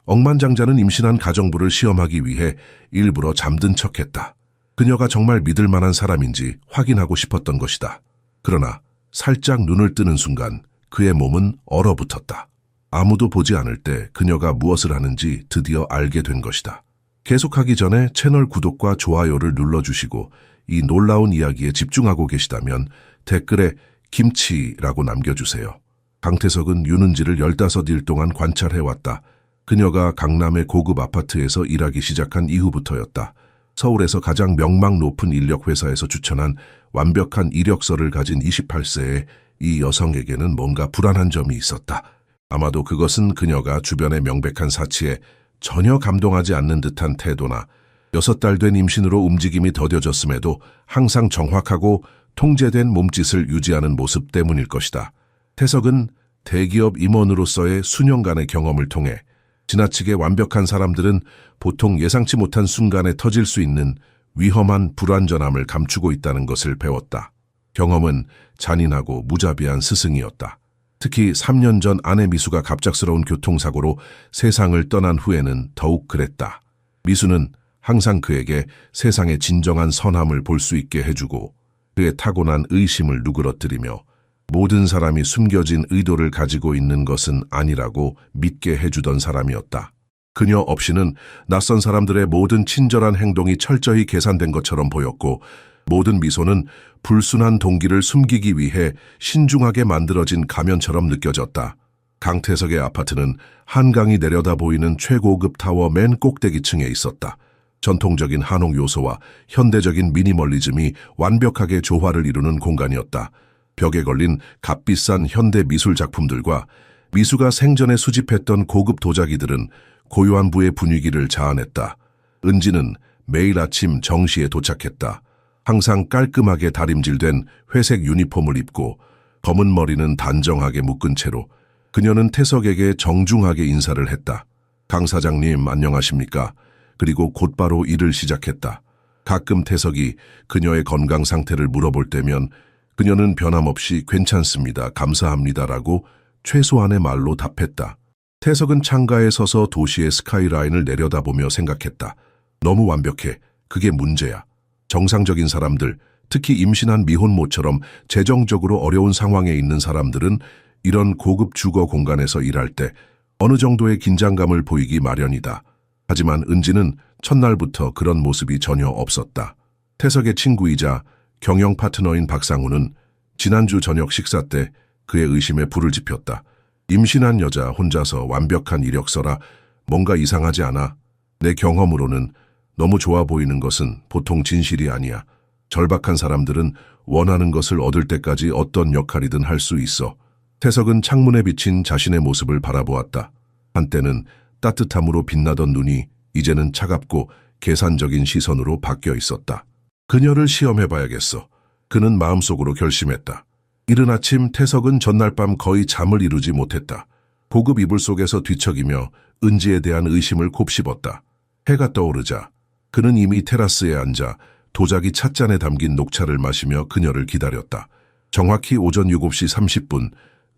억만장자는 임신한 가정부를 시험하기 위해 일부러 잠든 척했다. 그녀가 정말 믿을 만한 사람인지 확인하고 싶었던 것이다. 그러나 살짝 눈을 뜨는 순간 그의 몸은 얼어붙었다. 아무도 보지 않을 때 그녀가 무엇을 하는지 드디어 알게 된 것이다. 계속하기 전에 채널 구독과 좋아요를 눌러주시고 이 놀라운 이야기에 집중하고 계시다면 댓글에 김치라고 남겨주세요. 강태석은 윤은지를 15일 동안 관찰해왔다. 그녀가 강남의 고급 아파트에서 일하기 시작한 이후부터였다. 서울에서 가장 명망 높은 인력회사에서 추천한 완벽한 이력서를 가진 28세의 이 여성에게는 뭔가 불안한 점이 있었다. 아마도 그것은 그녀가 주변의 명백한 사치에 전혀 감동하지 않는 듯한 태도나 6달 된 임신으로 움직임이 더뎌졌음에도 항상 정확하고 통제된 몸짓을 유지하는 모습 때문일 것이다. 태석은 대기업 임원으로서의 수년간의 경험을 통해 지나치게 완벽한 사람들은 보통 예상치 못한 순간에 터질 수 있는 위험한 불완전함을 감추고 있다는 것을 배웠다. 경험은 잔인하고 무자비한 스승이었다. 특히 3년 전 아내 미수가 갑작스러운 교통사고로 세상을 떠난 후에는 더욱 그랬다. 미수는 항상 그에게 세상의 진정한 선함을 볼 수 있게 해주고 그의 타고난 의심을 누그러뜨리며 모든 사람이 숨겨진 의도를 가지고 있는 것은 아니라고 믿게 해주던 사람이었다. 그녀 없이는 낯선 사람들의 모든 친절한 행동이 철저히 계산된 것처럼 보였고 모든 미소는 불순한 동기를 숨기기 위해 신중하게 만들어진 가면처럼 느껴졌다. 강태석의 아파트는 한강이 내려다 보이는 최고급 타워 맨 꼭대기층에 있었다. 전통적인 한옥 요소와 현대적인 미니멀리즘이 완벽하게 조화를 이루는 공간이었다. 벽에 걸린 값비싼 현대 미술 작품들과 미수가 생전에 수집했던 고급 도자기들은 고요한 부의 분위기를 자아냈다. 은지는 매일 아침 정시에 도착했다. 항상 깔끔하게 다림질된 회색 유니폼을 입고 검은 머리는 단정하게 묶은 채로 그녀는 태석에게 정중하게 인사를 했다. 강 사장님 안녕하십니까? 그리고 곧바로 일을 시작했다. 가끔 태석이 그녀의 건강 상태를 물어볼 때면 그녀는 변함없이 괜찮습니다, 감사합니다라고 최소한의 말로 답했다. 태석은 창가에 서서 도시의 스카이라인을 내려다보며 생각했다. 너무 완벽해. 그게 문제야. 정상적인 사람들, 특히 임신한 미혼모처럼 재정적으로 어려운 상황에 있는 사람들은 이런 고급 주거 공간에서 일할 때 어느 정도의 긴장감을 보이기 마련이다. 하지만 은지는 첫날부터 그런 모습이 전혀 없었다. 태석의 친구이자 경영 파트너인 박상우는 지난주 저녁 식사 때 그의 의심에 불을 지폈다. 임신한 여자 혼자서 완벽한 이력서라 뭔가 이상하지 않아? 내 경험으로는 너무 좋아 보이는 것은 보통 진실이 아니야. 절박한 사람들은 원하는 것을 얻을 때까지 어떤 역할이든 할 수 있어. 태석은 창문에 비친 자신의 모습을 바라보았다. 한때는 따뜻함으로 빛나던 눈이 이제는 차갑고 계산적인 시선으로 바뀌어 있었다. 그녀를 시험해봐야겠어. 그는 마음속으로 결심했다. 이른 아침 태석은 전날 밤 거의 잠을 이루지 못했다. 고급 이불 속에서 뒤척이며 은지에 대한 의심을 곱씹었다. 해가 떠오르자 그는 이미 테라스에 앉아 도자기 찻잔에 담긴 녹차를 마시며 그녀를 기다렸다. 정확히 오전 7시 30분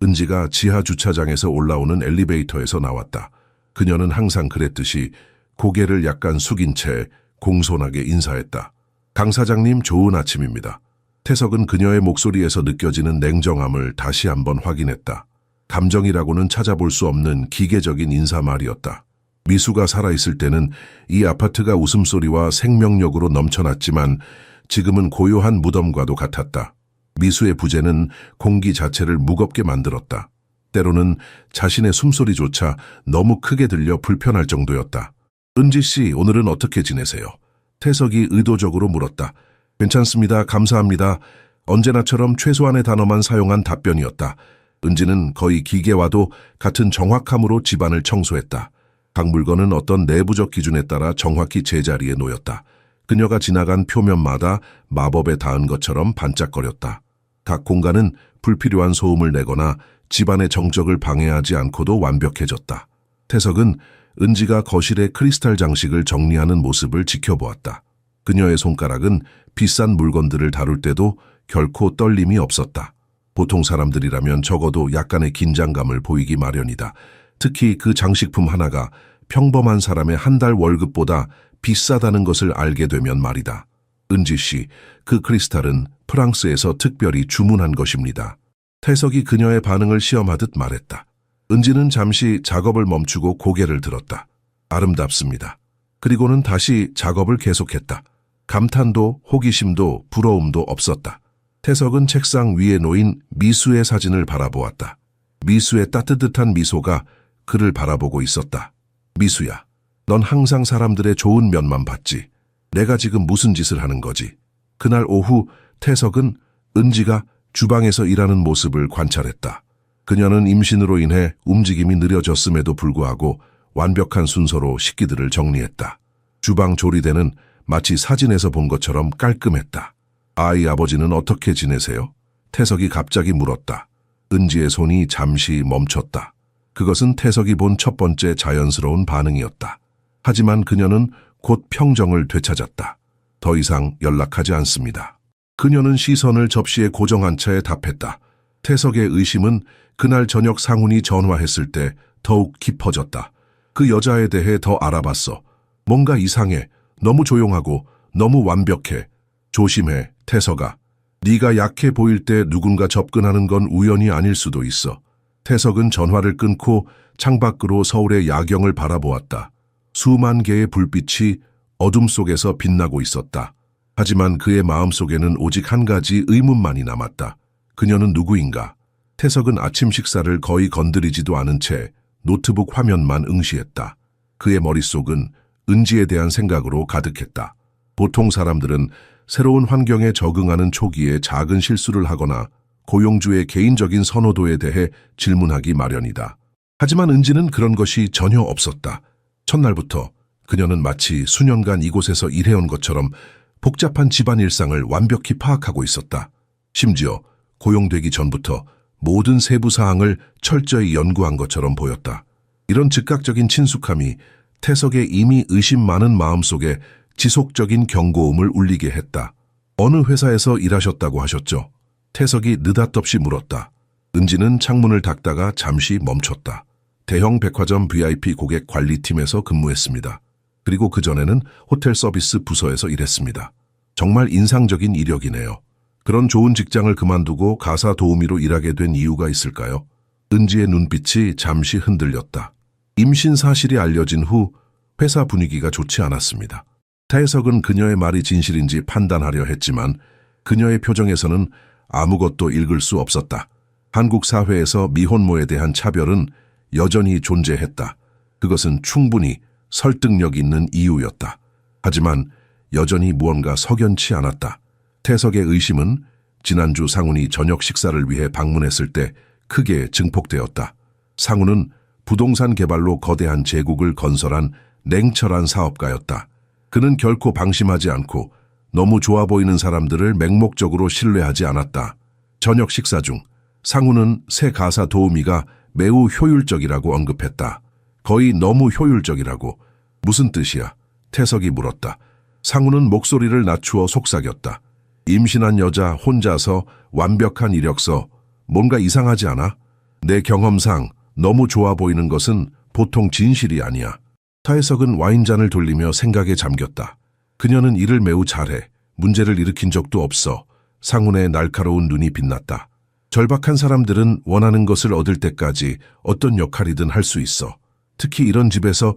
은지가 지하 주차장에서 올라오는 엘리베이터에서 나왔다. 그녀는 항상 그랬듯이 고개를 약간 숙인 채 공손하게 인사했다. 강 사장님 좋은 아침입니다. 태석은 그녀의 목소리에서 느껴지는 냉정함을 다시 한번 확인했다. 감정이라고는 찾아볼 수 없는 기계적인 인사말이었다. 미수가 살아있을 때는 이 아파트가 웃음소리와 생명력으로 넘쳐났지만 지금은 고요한 무덤과도 같았다. 미수의 부재는 공기 자체를 무겁게 만들었다. 때로는 자신의 숨소리조차 너무 크게 들려 불편할 정도였다. 은지 씨, 오늘은 어떻게 지내세요? 태석이 의도적으로 물었다. 괜찮습니다. 감사합니다. 언제나처럼 최소한의 단어만 사용한 답변이었다. 은지는 거의 기계와도 같은 정확함으로 집안을 청소했다. 각 물건은 어떤 내부적 기준에 따라 정확히 제자리에 놓였다. 그녀가 지나간 표면마다 마법에 닿은 것처럼 반짝거렸다. 각 공간은 불필요한 소음을 내거나 집안의 정적을 방해하지 않고도 완벽해졌다. 태석은 은지가 거실의 크리스탈 장식을 정리하는 모습을 지켜보았다. 그녀의 손가락은 비싼 물건들을 다룰 때도 결코 떨림이 없었다. 보통 사람들이라면 적어도 약간의 긴장감을 보이기 마련이다. 특히 그 장식품 하나가 평범한 사람의 한 달 월급보다 비싸다는 것을 알게 되면 말이다. 은지 씨, 그 크리스탈은 프랑스에서 특별히 주문한 것입니다. 태석이 그녀의 반응을 시험하듯 말했다. 은지는 잠시 작업을 멈추고 고개를 들었다. 아름답습니다. 그리고는 다시 작업을 계속했다. 감탄도 호기심도 부러움도 없었다. 태석은 책상 위에 놓인 미수의 사진을 바라보았다. 미수의 따뜻한 미소가 그를 바라보고 있었다. 미수야, 넌 항상 사람들의 좋은 면만 봤지. 내가 지금 무슨 짓을 하는 거지? 그날 오후 태석은 은지가 주방에서 일하는 모습을 관찰했다. 그녀는 임신으로 인해 움직임이 느려졌음에도 불구하고 완벽한 순서로 식기들을 정리했다. 주방 조리대는 마치 사진에서 본 것처럼 깔끔했다. 아이 아버지는 어떻게 지내세요? 태석이 갑자기 물었다. 은지의 손이 잠시 멈췄다. 그것은 태석이 본 첫 번째 자연스러운 반응이었다. 하지만 그녀는 곧 평정을 되찾았다. 더 이상 연락하지 않습니다. 그녀는 시선을 접시에 고정한 채 답했다. 태석의 의심은 그날 저녁 상훈이 전화했을 때 더욱 깊어졌다. 그 여자에 대해 더 알아봤어. 뭔가 이상해. 너무 조용하고 너무 완벽해. 조심해, 태석아. 네가 약해 보일 때 누군가 접근하는 건 우연이 아닐 수도 있어. 태석은 전화를 끊고 창밖으로 서울의 야경을 바라보았다. 수만 개의 불빛이 어둠 속에서 빛나고 있었다. 하지만 그의 마음속에는 오직 한 가지 의문만이 남았다. 그녀는 누구인가? 태석은 아침 식사를 거의 건드리지도 않은 채 노트북 화면만 응시했다. 그의 머릿속은 은지에 대한 생각으로 가득했다. 보통 사람들은 새로운 환경에 적응하는 초기에 작은 실수를 하거나 고용주의 개인적인 선호도에 대해 질문하기 마련이다. 하지만 은지는 그런 것이 전혀 없었다. 첫날부터 그녀는 마치 수년간 이곳에서 일해온 것처럼 복잡한 집안 일상을 완벽히 파악하고 있었다. 심지어 고용되기 전부터 모든 세부 사항을 철저히 연구한 것처럼 보였다. 이런 즉각적인 친숙함이 태석의 이미 의심 많은 마음속에 지속적인 경고음을 울리게 했다. 어느 회사에서 일하셨다고 하셨죠? 태석이 느닷없이 물었다. 은지는 창문을 닫다가 잠시 멈췄다. 대형 백화점 VIP 고객 관리팀에서 근무했습니다. 그리고 그전에는 호텔 서비스 부서에서 일했습니다. 정말 인상적인 이력이네요. 그런 좋은 직장을 그만두고 가사 도우미로 일하게 된 이유가 있을까요? 은지의 눈빛이 잠시 흔들렸다. 임신 사실이 알려진 후 회사 분위기가 좋지 않았습니다. 태석은 그녀의 말이 진실인지 판단하려 했지만 그녀의 표정에서는 아무것도 읽을 수 없었다. 한국 사회에서 미혼모에 대한 차별은 여전히 존재했다. 그것은 충분히 설득력 있는 이유였다. 하지만 여전히 무언가 석연치 않았다. 태석의 의심은 지난주 상훈이 저녁 식사를 위해 방문했을 때 크게 증폭되었다. 상훈은 부동산 개발로 거대한 제국을 건설한 냉철한 사업가였다. 그는 결코 방심하지 않고 너무 좋아 보이는 사람들을 맹목적으로 신뢰하지 않았다. 저녁 식사 중 상훈은 새 가사 도우미가 매우 효율적이라고 언급했다. 거의 너무 효율적이라고. 무슨 뜻이야? 태석이 물었다. 상훈은 목소리를 낮추어 속삭였다. 임신한 여자 혼자서 완벽한 이력서, 뭔가 이상하지 않아? 내 경험상 너무 좋아 보이는 것은 보통 진실이 아니야. 태석은 와인잔을 돌리며 생각에 잠겼다. 그녀는 일을 매우 잘해. 문제를 일으킨 적도 없어. 상훈의 날카로운 눈이 빛났다. 절박한 사람들은 원하는 것을 얻을 때까지 어떤 역할이든 할 수 있어. 특히 이런 집에서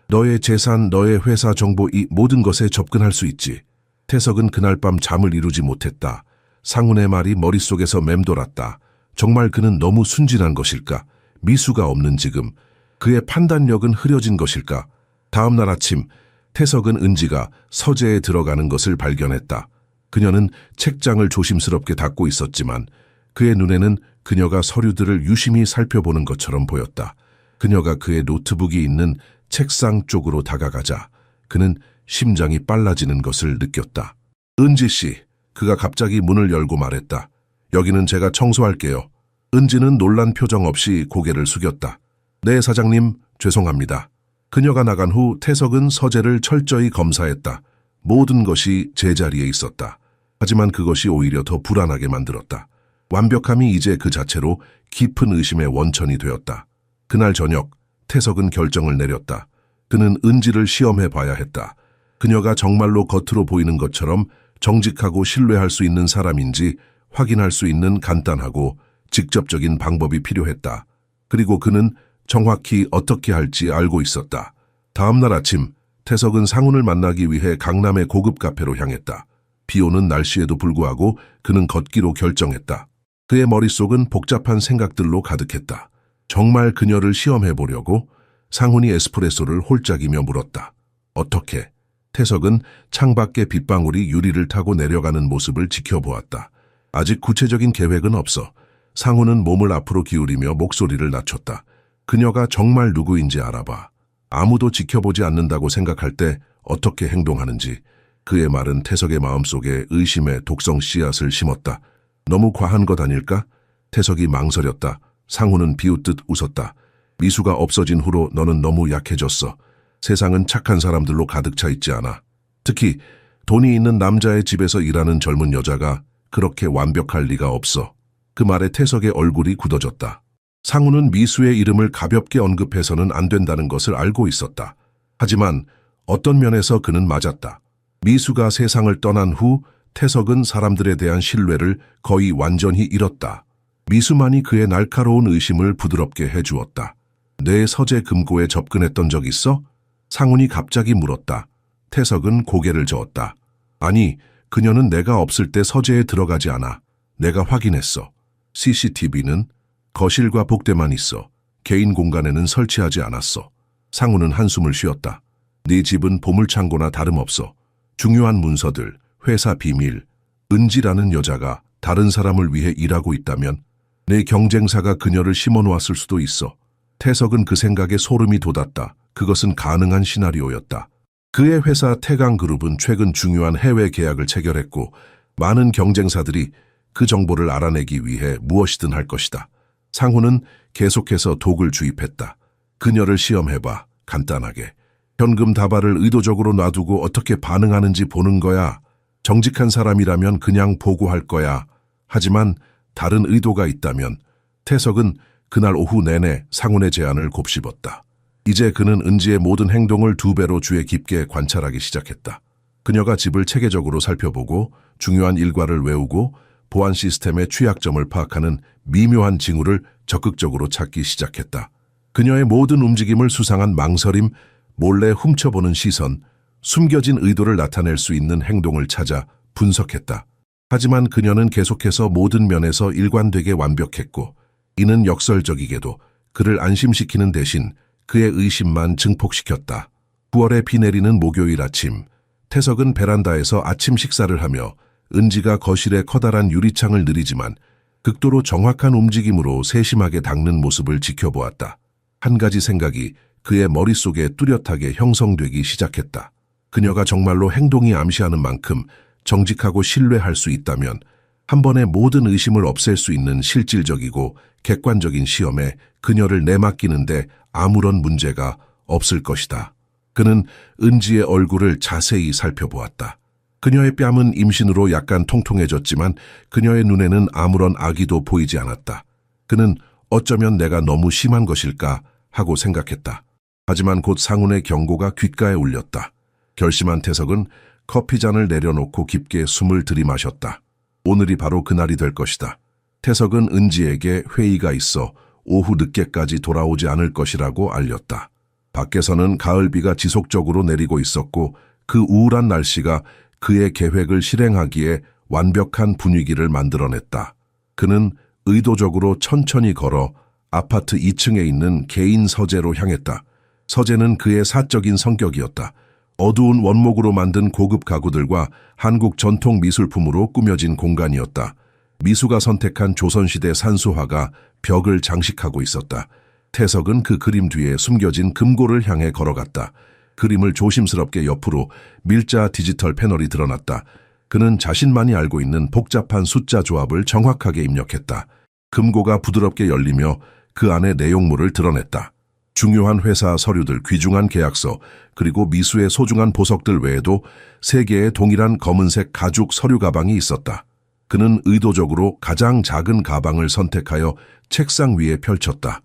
너의 재산, 너의 회사 정보 이 모든 것에 접근할 수 있지. 태석은 그날 밤 잠을 이루지 못했다. 상훈의 말이 머릿속에서 맴돌았다. 정말 그는 너무 순진한 것일까? 미수가 없는 지금 그의 판단력은 흐려진 것일까? 다음 날 아침 태석은 은지가 서재에 들어가는 것을 발견했다. 그녀는 책장을 조심스럽게 닫고 있었지만 그의 눈에는 그녀가 서류들을 유심히 살펴보는 것처럼 보였다. 그녀가 그의 노트북이 있는 책상 쪽으로 다가가자 그는 심장이 빨라지는 것을 느꼈다. 은지 씨, 그가 갑자기 문을 열고 말했다. 여기는 제가 청소할게요. 은지는 놀란 표정 없이 고개를 숙였다. 네, 사장님, 죄송합니다. 그녀가 나간 후 태석은 서재를 철저히 검사했다. 모든 것이 제자리에 있었다. 하지만 그것이 오히려 더 불안하게 만들었다. 완벽함이 이제 그 자체로 깊은 의심의 원천이 되었다. 그날 저녁 태석은 결정을 내렸다. 그는 은지를 시험해 봐야 했다. 그녀가 정말로 겉으로 보이는 것처럼 정직하고 신뢰할 수 있는 사람인지 확인할 수 있는 간단하고 직접적인 방법이 필요했다. 그리고 그는 정확히 어떻게 할지 알고 있었다. 다음 날 아침, 태석은 상훈을 만나기 위해 강남의 고급 카페로 향했다. 비 오는 날씨에도 불구하고 그는 걷기로 결정했다. 그의 머릿속은 복잡한 생각들로 가득했다. 정말 그녀를 시험해 보려고? 상훈이 에스프레소를 홀짝이며 물었다. 어떻게? 태석은 창밖에 빗방울이 유리를 타고 내려가는 모습을 지켜보았다. 아직 구체적인 계획은 없어. 상훈은 몸을 앞으로 기울이며 목소리를 낮췄다. 그녀가 정말 누구인지 알아봐. 아무도 지켜보지 않는다고 생각할 때 어떻게 행동하는지. 그의 말은 태석의 마음속에 의심의 독성 씨앗을 심었다. 너무 과한 것 아닐까? 태석이 망설였다. 상훈은 비웃듯 웃었다. 미수가 없어진 후로 너는 너무 약해졌어. 세상은 착한 사람들로 가득 차 있지 않아. 특히 돈이 있는 남자의 집에서 일하는 젊은 여자가 그렇게 완벽할 리가 없어. 그 말에 태석의 얼굴이 굳어졌다. 상훈은 미수의 이름을 가볍게 언급해서는 안 된다는 것을 알고 있었다. 하지만 어떤 면에서 그는 맞았다. 미수가 세상을 떠난 후 태석은 사람들에 대한 신뢰를 거의 완전히 잃었다. 미수만이 그의 날카로운 의심을 부드럽게 해주었다. 내 서재 금고에 접근했던 적 있어? 상훈이 갑자기 물었다. 태석은 고개를 저었다. 아니, 그녀는 내가 없을 때 서재에 들어가지 않아. 내가 확인했어. CCTV는 거실과 복대만 있어. 개인 공간에는 설치하지 않았어. 상훈은 한숨을 쉬었다. 네 집은 보물창고나 다름없어. 중요한 문서들, 회사 비밀, 은지라는 여자가 다른 사람을 위해 일하고 있다면 내 경쟁사가 그녀를 심어놓았을 수도 있어. 태석은 그 생각에 소름이 돋았다. 그것은 가능한 시나리오였다. 그의 회사 태강그룹은 최근 중요한 해외 계약을 체결했고 많은 경쟁사들이 그 정보를 알아내기 위해 무엇이든 할 것이다. 상훈은 계속해서 독을 주입했다. 그녀를 시험해봐. 간단하게. 현금 다발을 의도적으로 놔두고 어떻게 반응하는지 보는 거야. 정직한 사람이라면 그냥 보고할 거야. 하지만 다른 의도가 있다면 태석은 그날 오후 내내 상훈의 제안을 곱씹었다. 이제 그는 은지의 모든 행동을 2배로 주의 깊게 관찰하기 시작했다. 그녀가 집을 체계적으로 살펴보고 중요한 일과를 외우고 보안 시스템의 취약점을 파악하는 미묘한 징후를 적극적으로 찾기 시작했다. 그녀의 모든 움직임을 수상한 망설임, 몰래 훔쳐보는 시선, 숨겨진 의도를 나타낼 수 있는 행동을 찾아 분석했다. 하지만 그녀는 계속해서 모든 면에서 일관되게 완벽했고 이는 역설적이게도 그를 안심시키는 대신 그의 의심만 증폭시켰다. 9월에 비 내리는 목요일 아침, 태석은 베란다에서 아침 식사를 하며 은지가 거실의 커다란 유리창을 느리지만 극도로 정확한 움직임으로 세심하게 닦는 모습을 지켜보았다. 한 가지 생각이 그의 머릿속에 뚜렷하게 형성되기 시작했다. 그녀가 정말로 행동이 암시하는 만큼 정직하고 신뢰할 수 있다면 한 번에 모든 의심을 없앨 수 있는 실질적이고 객관적인 시험에 그녀를 내맡기는데 아무런 문제가 없을 것이다. 그는 은지의 얼굴을 자세히 살펴보았다. 그녀의 뺨은 임신으로 약간 통통해졌지만 그녀의 눈에는 아무런 악의도 보이지 않았다. 그는 어쩌면 내가 너무 심한 것일까 하고 생각했다. 하지만 곧 상훈의 경고가 귓가에 울렸다. 결심한 태석은 커피잔을 내려놓고 깊게 숨을 들이마셨다. 오늘이 바로 그날이 될 것이다. 태석은 은지에게 회의가 있어 오후 늦게까지 돌아오지 않을 것이라고 알렸다. 밖에서는 가을비가 지속적으로 내리고 있었고 그 우울한 날씨가 그의 계획을 실행하기에 완벽한 분위기를 만들어냈다. 그는 의도적으로 천천히 걸어 아파트 2층에 있는 개인 서재로 향했다. 서재는 그의 사적인 성격이었다. 어두운 원목으로 만든 고급 가구들과 한국 전통 미술품으로 꾸며진 공간이었다. 미수가 선택한 조선시대 산수화가 벽을 장식하고 있었다. 태석은 그 그림 뒤에 숨겨진 금고를 향해 걸어갔다. 그림을 조심스럽게 옆으로 밀자 디지털 패널이 드러났다. 그는 자신만이 알고 있는 복잡한 숫자 조합을 정확하게 입력했다. 금고가 부드럽게 열리며 그 안에 내용물을 드러냈다. 중요한 회사 서류들, 귀중한 계약서, 그리고 미수의 소중한 보석들 외에도 3개의 동일한 검은색 가죽 서류 가방이 있었다. 그는 의도적으로 가장 작은 가방을 선택하여 책상 위에 펼쳤다.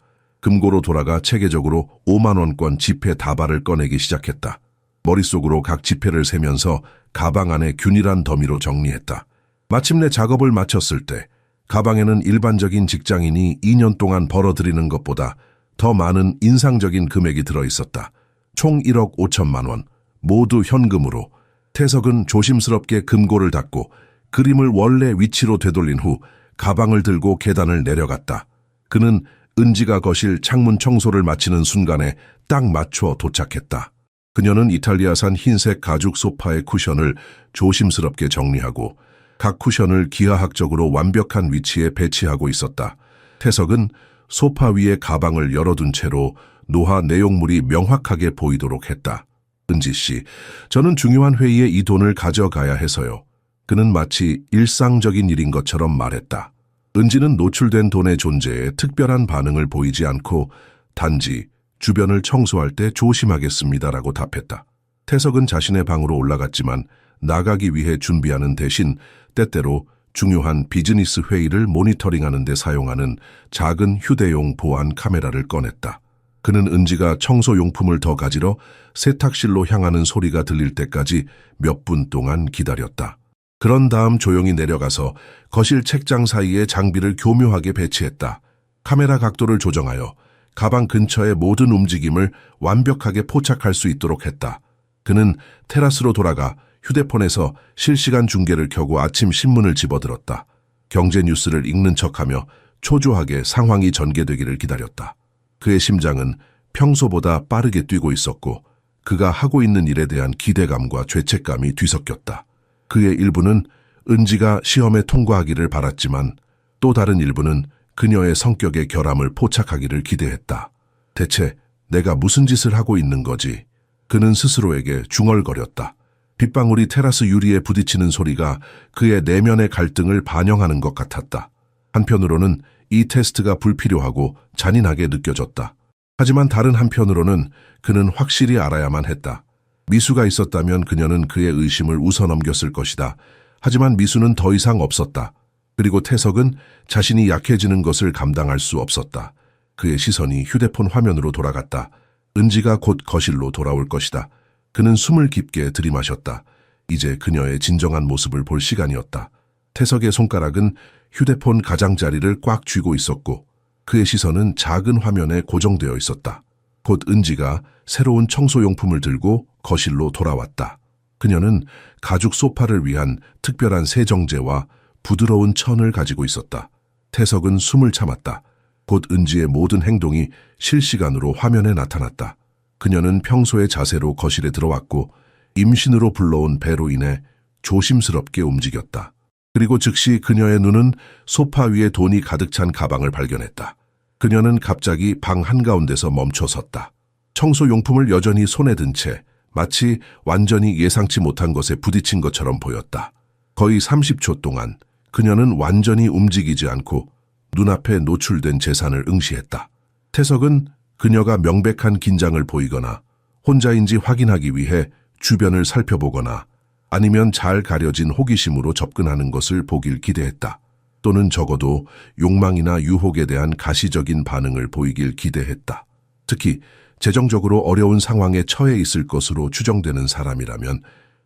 금고로 돌아가 체계적으로 5만 원권 지폐 다발을 꺼내기 시작했다. 머릿속으로 각 지폐를 세면서 가방 안에 균일한 더미로 정리했다. 마침내 작업을 마쳤을 때 가방에는 일반적인 직장인이 2년 동안 벌어들이는 것보다 더 많은 인상적인 금액이 들어있었다. 총 1억 5천만 원, 모두 현금으로. 태석은 조심스럽게 금고를 닫고 그림을 원래 위치로 되돌린 후 가방을 들고 계단을 내려갔다. 그는 은지가 거실 창문 청소를 마치는 순간에 딱 맞춰 도착했다. 그녀는 이탈리아산 흰색 가죽 소파의 쿠션을 조심스럽게 정리하고 각 쿠션을 기하학적으로 완벽한 위치에 배치하고 있었다. 태석은 소파 위에 가방을 열어둔 채로 노하 내용물이 명확하게 보이도록 했다. 은지 씨, 저는 중요한 회의에 이 돈을 가져가야 해서요. 그는 마치 일상적인 일인 것처럼 말했다. 은지는 노출된 돈의 존재에 특별한 반응을 보이지 않고 단지 주변을 청소할 때 조심하겠습니다라고 답했다. 태석은 자신의 방으로 올라갔지만 나가기 위해 준비하는 대신 때때로 중요한 비즈니스 회의를 모니터링하는 데 사용하는 작은 휴대용 보안 카메라를 꺼냈다. 그는 은지가 청소용품을 더 가지러 세탁실로 향하는 소리가 들릴 때까지 몇 분 동안 기다렸다. 그런 다음 조용히 내려가서 거실 책장 사이에 장비를 교묘하게 배치했다. 카메라 각도를 조정하여 가방 근처의 모든 움직임을 완벽하게 포착할 수 있도록 했다. 그는 테라스로 돌아가 휴대폰에서 실시간 중계를 켜고 아침 신문을 집어들었다. 경제 뉴스를 읽는 척하며 초조하게 상황이 전개되기를 기다렸다. 그의 심장은 평소보다 빠르게 뛰고 있었고 그가 하고 있는 일에 대한 기대감과 죄책감이 뒤섞였다. 그의 일부는 은지가 시험에 통과하기를 바랐지만 또 다른 일부는 그녀의 성격의 결함을 포착하기를 기대했다. 대체 내가 무슨 짓을 하고 있는 거지? 그는 스스로에게 중얼거렸다. 빗방울이 테라스 유리에 부딪히는 소리가 그의 내면의 갈등을 반영하는 것 같았다. 한편으로는 이 테스트가 불필요하고 잔인하게 느껴졌다. 하지만 다른 한편으로는 그는 확실히 알아야만 했다. 미수가 있었다면 그녀는 그의 의심을 웃어넘겼을 것이다. 하지만 미수는 더 이상 없었다. 그리고 태석은 자신이 약해지는 것을 감당할 수 없었다. 그의 시선이 휴대폰 화면으로 돌아갔다. 은지가 곧 거실로 돌아올 것이다. 그는 숨을 깊게 들이마셨다. 이제 그녀의 진정한 모습을 볼 시간이었다. 태석의 손가락은 휴대폰 가장자리를 꽉 쥐고 있었고 그의 시선은 작은 화면에 고정되어 있었다. 곧 은지가 새로운 청소용품을 들고 거실로 돌아왔다. 그녀는 가죽 소파를 위한 특별한 세정제와 부드러운 천을 가지고 있었다. 태석은 숨을 참았다. 곧 은지의 모든 행동이 실시간으로 화면에 나타났다. 그녀는 평소의 자세로 거실에 들어왔고 임신으로 불러온 배로 인해 조심스럽게 움직였다. 그리고 즉시 그녀의 눈은 소파 위에 돈이 가득 찬 가방을 발견했다. 그녀는 갑자기 방 한가운데서 멈춰 섰다. 청소용품을 여전히 손에 든 채 마치 완전히 예상치 못한 것에 부딪힌 것처럼 보였다. 거의 30초 동안 그녀는 완전히 움직이지 않고 눈앞에 노출된 재산을 응시했다. 태석은 그녀가 명백한 긴장을 보이거나 혼자인지 확인하기 위해 주변을 살펴보거나 아니면 잘 가려진 호기심으로 접근하는 것을 보길 기대했다. 또는 적어도 욕망이나 유혹에 대한 가시적인 반응을 보이길 기대했다. 특히 재정적으로 어려운 상황에 처해 있을 것으로 추정되는 사람이라면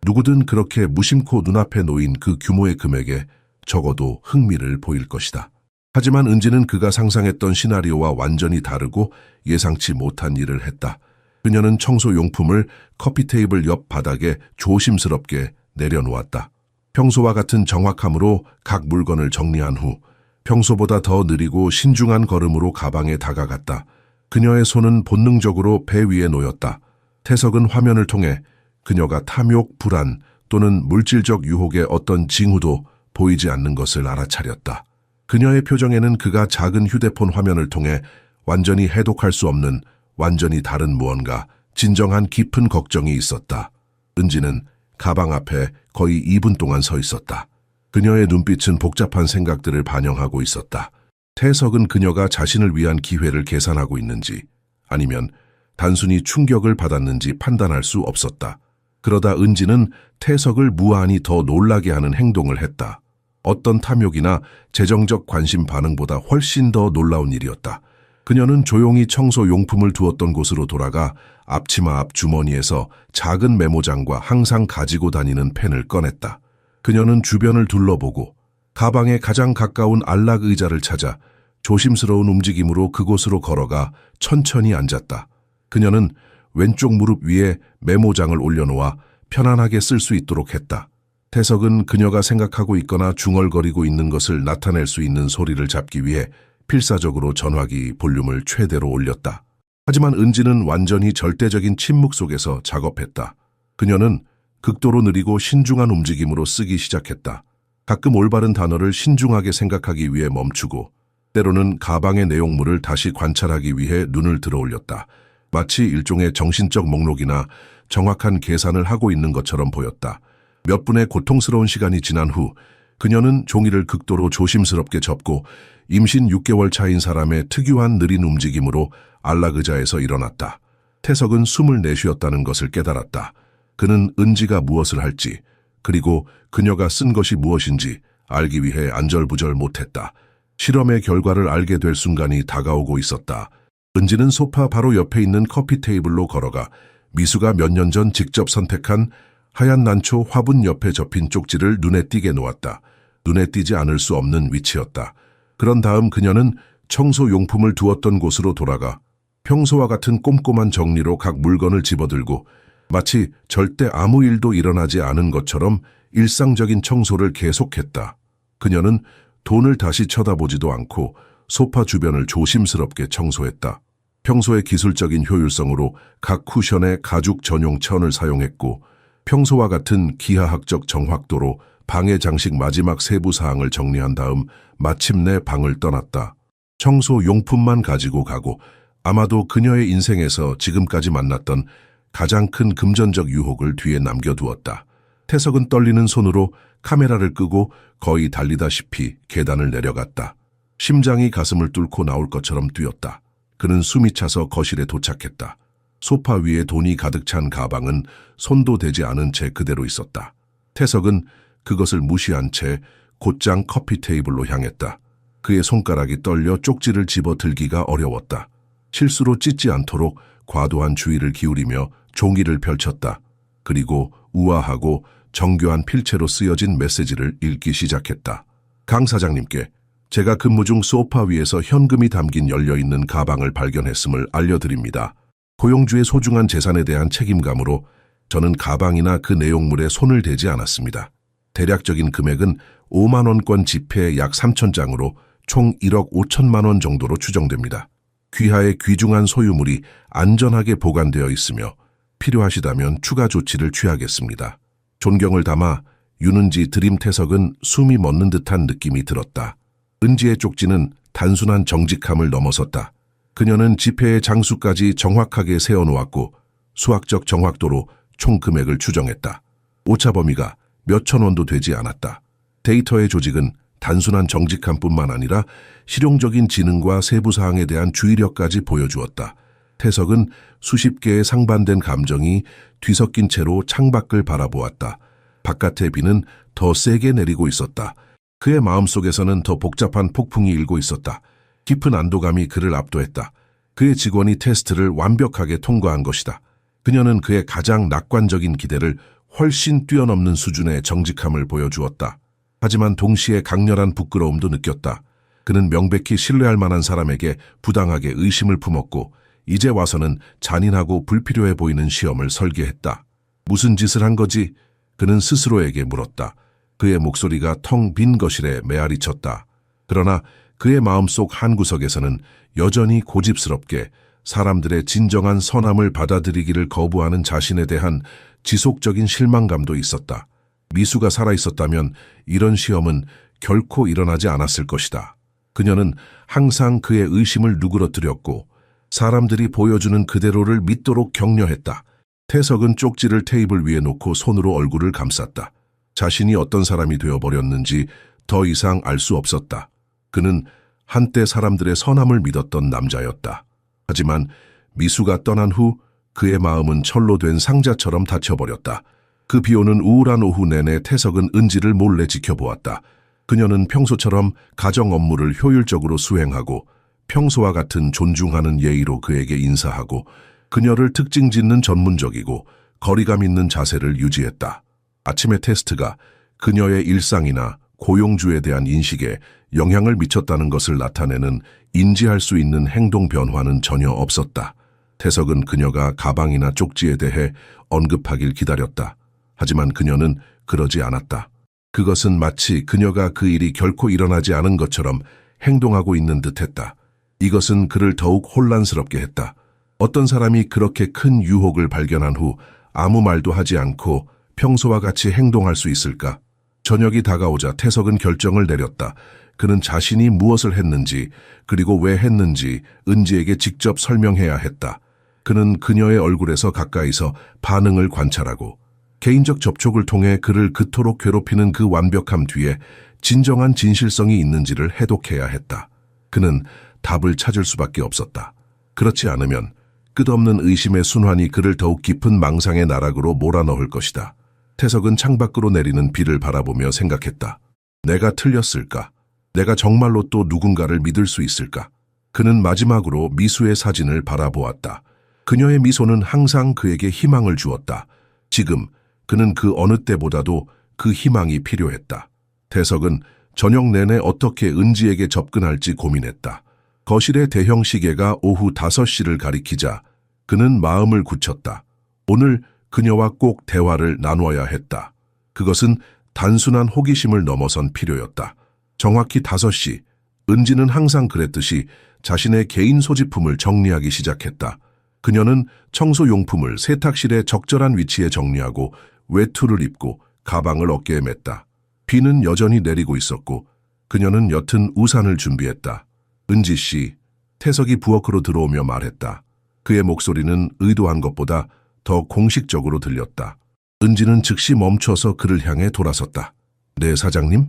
누구든 그렇게 무심코 눈앞에 놓인 그 규모의 금액에 적어도 흥미를 보일 것이다. 하지만 은지는 그가 상상했던 시나리오와 완전히 다르고 예상치 못한 일을 했다. 그녀는 청소용품을 커피 테이블 옆 바닥에 조심스럽게 내려놓았다. 평소와 같은 정확함으로 각 물건을 정리한 후 평소보다 더 느리고 신중한 걸음으로 가방에 다가갔다. 그녀의 손은 본능적으로 배 위에 놓였다. 태석은 화면을 통해 그녀가 탐욕, 불안 또는 물질적 유혹의 어떤 징후도 보이지 않는 것을 알아차렸다. 그녀의 표정에는 그가 작은 휴대폰 화면을 통해 완전히 해독할 수 없는 완전히 다른 무언가, 진정한 깊은 걱정이 있었다. 은지는 가방 앞에 거의 2분 동안 서 있었다. 그녀의 눈빛은 복잡한 생각들을 반영하고 있었다. 태석은 그녀가 자신을 위한 기회를 계산하고 있는지 아니면 단순히 충격을 받았는지 판단할 수 없었다. 그러다 은지는 태석을 무한히 더 놀라게 하는 행동을 했다. 어떤 탐욕이나 재정적 관심 반응보다 훨씬 더 놀라운 일이었다. 그녀는 조용히 청소 용품을 두었던 곳으로 돌아가 앞치마 앞 주머니에서 작은 메모장과 항상 가지고 다니는 펜을 꺼냈다. 그녀는 주변을 둘러보고 가방에 가장 가까운 안락 의자를 찾아 조심스러운 움직임으로 그곳으로 걸어가 천천히 앉았다. 그녀는 왼쪽 무릎 위에 메모장을 올려놓아 편안하게 쓸 수 있도록 했다. 태석은 그녀가 생각하고 있거나 중얼거리고 있는 것을 나타낼 수 있는 소리를 잡기 위해 필사적으로 전화기 볼륨을 최대로 올렸다. 하지만 은지는 완전히 절대적인 침묵 속에서 작업했다. 그녀는 극도로 느리고 신중한 움직임으로 쓰기 시작했다. 가끔 올바른 단어를 신중하게 생각하기 위해 멈추고 때로는 가방의 내용물을 다시 관찰하기 위해 눈을 들어 올렸다. 마치 일종의 정신적 목록이나 정확한 계산을 하고 있는 것처럼 보였다. 몇 분의 고통스러운 시간이 지난 후 그녀는 종이를 극도로 조심스럽게 접고 임신 6개월 차인 사람의 특유한 느린 움직임으로 안락 의자에서 일어났다. 태석은 숨을 내쉬었다는 것을 깨달았다. 그는 은지가 무엇을 할지, 그리고 그녀가 쓴 것이 무엇인지 알기 위해 안절부절 못했다. 실험의 결과를 알게 될 순간이 다가오고 있었다. 은지는 소파 바로 옆에 있는 커피 테이블로 걸어가 미수가 몇 년 전 직접 선택한 하얀 난초 화분 옆에 접힌 쪽지를 눈에 띄게 놓았다. 눈에 띄지 않을 수 없는 위치였다. 그런 다음 그녀는 청소 용품을 두었던 곳으로 돌아가 평소와 같은 꼼꼼한 정리로 각 물건을 집어들고 마치 절대 아무 일도 일어나지 않은 것처럼 일상적인 청소를 계속했다. 그녀는 돈을 다시 쳐다보지도 않고 소파 주변을 조심스럽게 청소했다. 평소의 기술적인 효율성으로 각 쿠션에 가죽 전용 천을 사용했고 평소와 같은 기하학적 정확도로 방의 장식 마지막 세부 사항을 정리한 다음 마침내 방을 떠났다. 청소 용품만 가지고 가고 아마도 그녀의 인생에서 지금까지 만났던 가장 큰 금전적 유혹을 뒤에 남겨두었다. 태석은 떨리는 손으로 카메라를 끄고 거의 달리다시피 계단을 내려갔다. 심장이 가슴을 뚫고 나올 것처럼 뛰었다. 그는 숨이 차서 거실에 도착했다. 소파 위에 돈이 가득 찬 가방은 손도 대지 않은 채 그대로 있었다. 태석은 그것을 무시한 채 곧장 커피 테이블로 향했다. 그의 손가락이 떨려 쪽지를 집어 들기가 어려웠다. 실수로 찢지 않도록 과도한 주의를 기울이며 종이를 펼쳤다. 그리고 우아하고 정교한 필체로 쓰여진 메시지를 읽기 시작했다. 강 사장님께 제가 근무 중 소파 위에서 현금이 담긴 열려있는 가방을 발견했음을 알려드립니다. 고용주의 소중한 재산에 대한 책임감으로 저는 가방이나 그 내용물에 손을 대지 않았습니다. 대략적인 금액은 5만 원권 지폐 약 3,000장으로 총 1억 5천만 원 정도로 추정됩니다. 귀하의 귀중한 소유물이 안전하게 보관되어 있으며 필요하시다면 추가 조치를 취하겠습니다. 존경을 담아 윤은지 드림. 태석은 숨이 멎는 듯한 느낌이 들었다. 은지의 쪽지는 단순한 정직함을 넘어섰다. 그녀는 지폐의 장수까지 정확하게 세어놓았고 수학적 정확도로 총 금액을 추정했다. 오차 범위가 몇천 원도 되지 않았다. 데이터의 조직은 단순한 정직함뿐만 아니라 실용적인 지능과 세부 사항에 대한 주의력까지 보여주었다. 태석은 수십 개의 상반된 감정이 뒤섞인 채로 창밖을 바라보았다. 바깥의 비는 더 세게 내리고 있었다. 그의 마음속에서는 더 복잡한 폭풍이 일고 있었다. 깊은 안도감이 그를 압도했다. 그의 직원이 테스트를 완벽하게 통과한 것이다. 그녀는 그의 가장 낙관적인 기대를 훨씬 뛰어넘는 수준의 정직함을 보여주었다. 하지만 동시에 강렬한 부끄러움도 느꼈다. 그는 명백히 신뢰할 만한 사람에게 부당하게 의심을 품었고 이제 와서는 잔인하고 불필요해 보이는 시험을 설계했다. 무슨 짓을 한 거지? 그는 스스로에게 물었다. 그의 목소리가 텅 빈 거실에 메아리쳤다. 그러나 그의 마음속 한구석에서는 여전히 고집스럽게 사람들의 진정한 선함을 받아들이기를 거부하는 자신에 대한 지속적인 실망감도 있었다. 미수가 살아있었다면 이런 시험은 결코 일어나지 않았을 것이다. 그녀는 항상 그의 의심을 누그러뜨렸고 사람들이 보여주는 그대로를 믿도록 격려했다. 태석은 쪽지를 테이블 위에 놓고 손으로 얼굴을 감쌌다. 자신이 어떤 사람이 되어버렸는지 더 이상 알 수 없었다. 그는 한때 사람들의 선함을 믿었던 남자였다. 하지만 미수가 떠난 후 그의 마음은 철로 된 상자처럼 닫혀버렸다. 그 비오는 우울한 오후 내내 태석은 은지를 몰래 지켜보았다. 그녀는 평소처럼 가정 업무를 효율적으로 수행하고 평소와 같은 존중하는 예의로 그에게 인사하고 그녀를 특징 짓는 전문적이고 거리감 있는 자세를 유지했다. 아침의 테스트가 그녀의 일상이나 고용주에 대한 인식에 영향을 미쳤다는 것을 나타내는 인지할 수 있는 행동 변화는 전혀 없었다. 태석은 그녀가 가방이나 쪽지에 대해 언급하길 기다렸다. 하지만 그녀는 그러지 않았다. 그것은 마치 그녀가 그 일이 결코 일어나지 않은 것처럼 행동하고 있는 듯했다. 이것은 그를 더욱 혼란스럽게 했다. 어떤 사람이 그렇게 큰 유혹을 발견한 후 아무 말도 하지 않고 평소와 같이 행동할 수 있을까? 저녁이 다가오자 태석은 결정을 내렸다. 그는 자신이 무엇을 했는지 그리고 왜 했는지 은지에게 직접 설명해야 했다. 그는 그녀의 얼굴에서 가까이서 반응을 관찰하고 개인적 접촉을 통해 그를 그토록 괴롭히는 그 완벽함 뒤에 진정한 진실성이 있는지를 해독해야 했다. 그는 답을 찾을 수밖에 없었다. 그렇지 않으면 끝없는 의심의 순환이 그를 더욱 깊은 망상의 나락으로 몰아넣을 것이다. 태석은 창밖으로 내리는 비를 바라보며 생각했다. 내가 틀렸을까? 내가 정말로 또 누군가를 믿을 수 있을까? 그는 마지막으로 미수의 사진을 바라보았다. 그녀의 미소는 항상 그에게 희망을 주었다. 지금 그는 그 어느 때보다도 그 희망이 필요했다. 태석은 저녁 내내 어떻게 은지에게 접근할지 고민했다. 거실의 대형 시계가 오후 5시를 가리키자 그는 마음을 굳혔다. 오늘 그녀와 꼭 대화를 나누어야 했다. 그것은 단순한 호기심을 넘어선 필요였다. 정확히 5시, 은지는 항상 그랬듯이 자신의 개인 소지품을 정리하기 시작했다. 그녀는 청소용품을 세탁실의 적절한 위치에 정리하고 외투를 입고 가방을 어깨에 맸다. 비는 여전히 내리고 있었고 그녀는 옅은 우산을 준비했다. 은지 씨, 태석이 부엌으로 들어오며 말했다. 그의 목소리는 의도한 것보다 더 공식적으로 들렸다. 은지는 즉시 멈춰서 그를 향해 돌아섰다. 네, 사장님?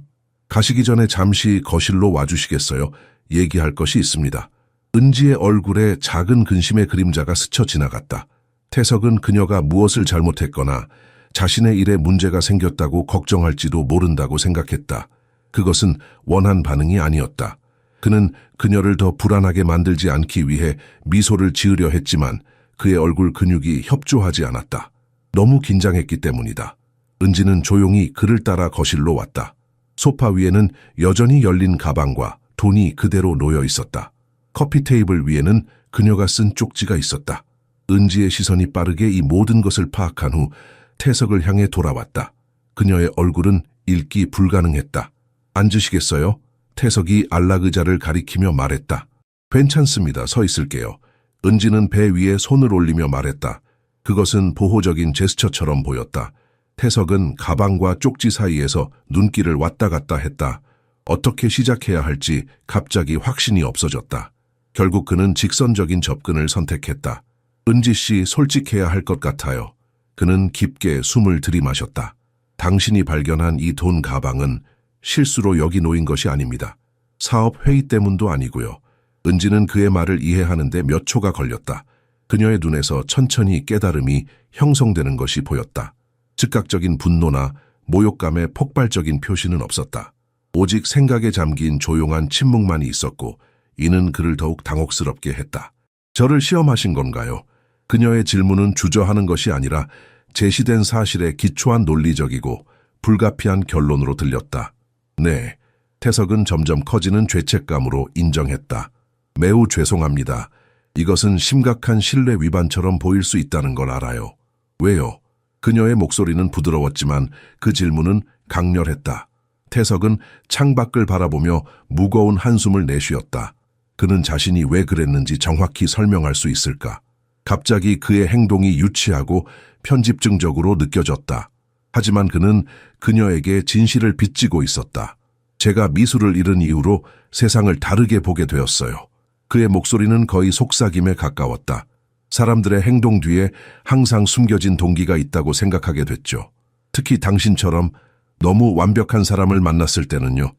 가시기 전에 잠시 거실로 와주시겠어요? 얘기할 것이 있습니다. 은지의 얼굴에 작은 근심의 그림자가 스쳐 지나갔다. 태석은 그녀가 무엇을 잘못했거나 자신의 일에 문제가 생겼다고 걱정할지도 모른다고 생각했다. 그것은 원한 반응이 아니었다. 그는 그녀를 더 불안하게 만들지 않기 위해 미소를 지으려 했지만 그의 얼굴 근육이 협조하지 않았다. 너무 긴장했기 때문이다. 은지는 조용히 그를 따라 거실로 왔다. 소파 위에는 여전히 열린 가방과 돈이 그대로 놓여 있었다. 커피 테이블 위에는 그녀가 쓴 쪽지가 있었다. 은지의 시선이 빠르게 이 모든 것을 파악한 후 태석을 향해 돌아왔다. 그녀의 얼굴은 읽기 불가능했다. 앉으시겠어요? 태석이 안락의자를 가리키며 말했다. 괜찮습니다. 서 있을게요. 은지는 배 위에 손을 올리며 말했다. 그것은 보호적인 제스처처럼 보였다. 태석은 가방과 쪽지 사이에서 눈길을 왔다 갔다 했다. 어떻게 시작해야 할지 갑자기 확신이 없어졌다. 결국 그는 직선적인 접근을 선택했다. 은지 씨, 솔직해야 할 것 같아요. 그는 깊게 숨을 들이마셨다. 당신이 발견한 이 돈 가방은 실수로 여기 놓인 것이 아닙니다. 사업 회의 때문도 아니고요. 은지는 그의 말을 이해하는데 몇 초가 걸렸다. 그녀의 눈에서 천천히 깨달음이 형성되는 것이 보였다. 즉각적인 분노나 모욕감의 폭발적인 표시는 없었다. 오직 생각에 잠긴 조용한 침묵만이 있었고 이는 그를 더욱 당혹스럽게 했다. 저를 시험하신 건가요? 그녀의 질문은 주저하는 것이 아니라 제시된 사실에 기초한 논리적이고 불가피한 결론으로 들렸다. 네, 태석은 점점 커지는 죄책감으로 인정했다. 매우 죄송합니다. 이것은 심각한 신뢰 위반처럼 보일 수 있다는 걸 알아요. 왜요? 그녀의 목소리는 부드러웠지만 그 질문은 강렬했다. 태석은 창밖을 바라보며 무거운 한숨을 내쉬었다. 그는 자신이 왜 그랬는지 정확히 설명할 수 있을까? 갑자기 그의 행동이 유치하고 편집증적으로 느껴졌다. 하지만 그는 그녀에게 진실을 빚지고 있었다. 제가 미술을 잃은 이후로 세상을 다르게 보게 되었어요. 그의 목소리는 거의 속삭임에 가까웠다. 사람들의 행동 뒤에 항상 숨겨진 동기가 있다고 생각하게 됐죠. 특히 당신처럼 너무 완벽한 사람을 만났을 때는요.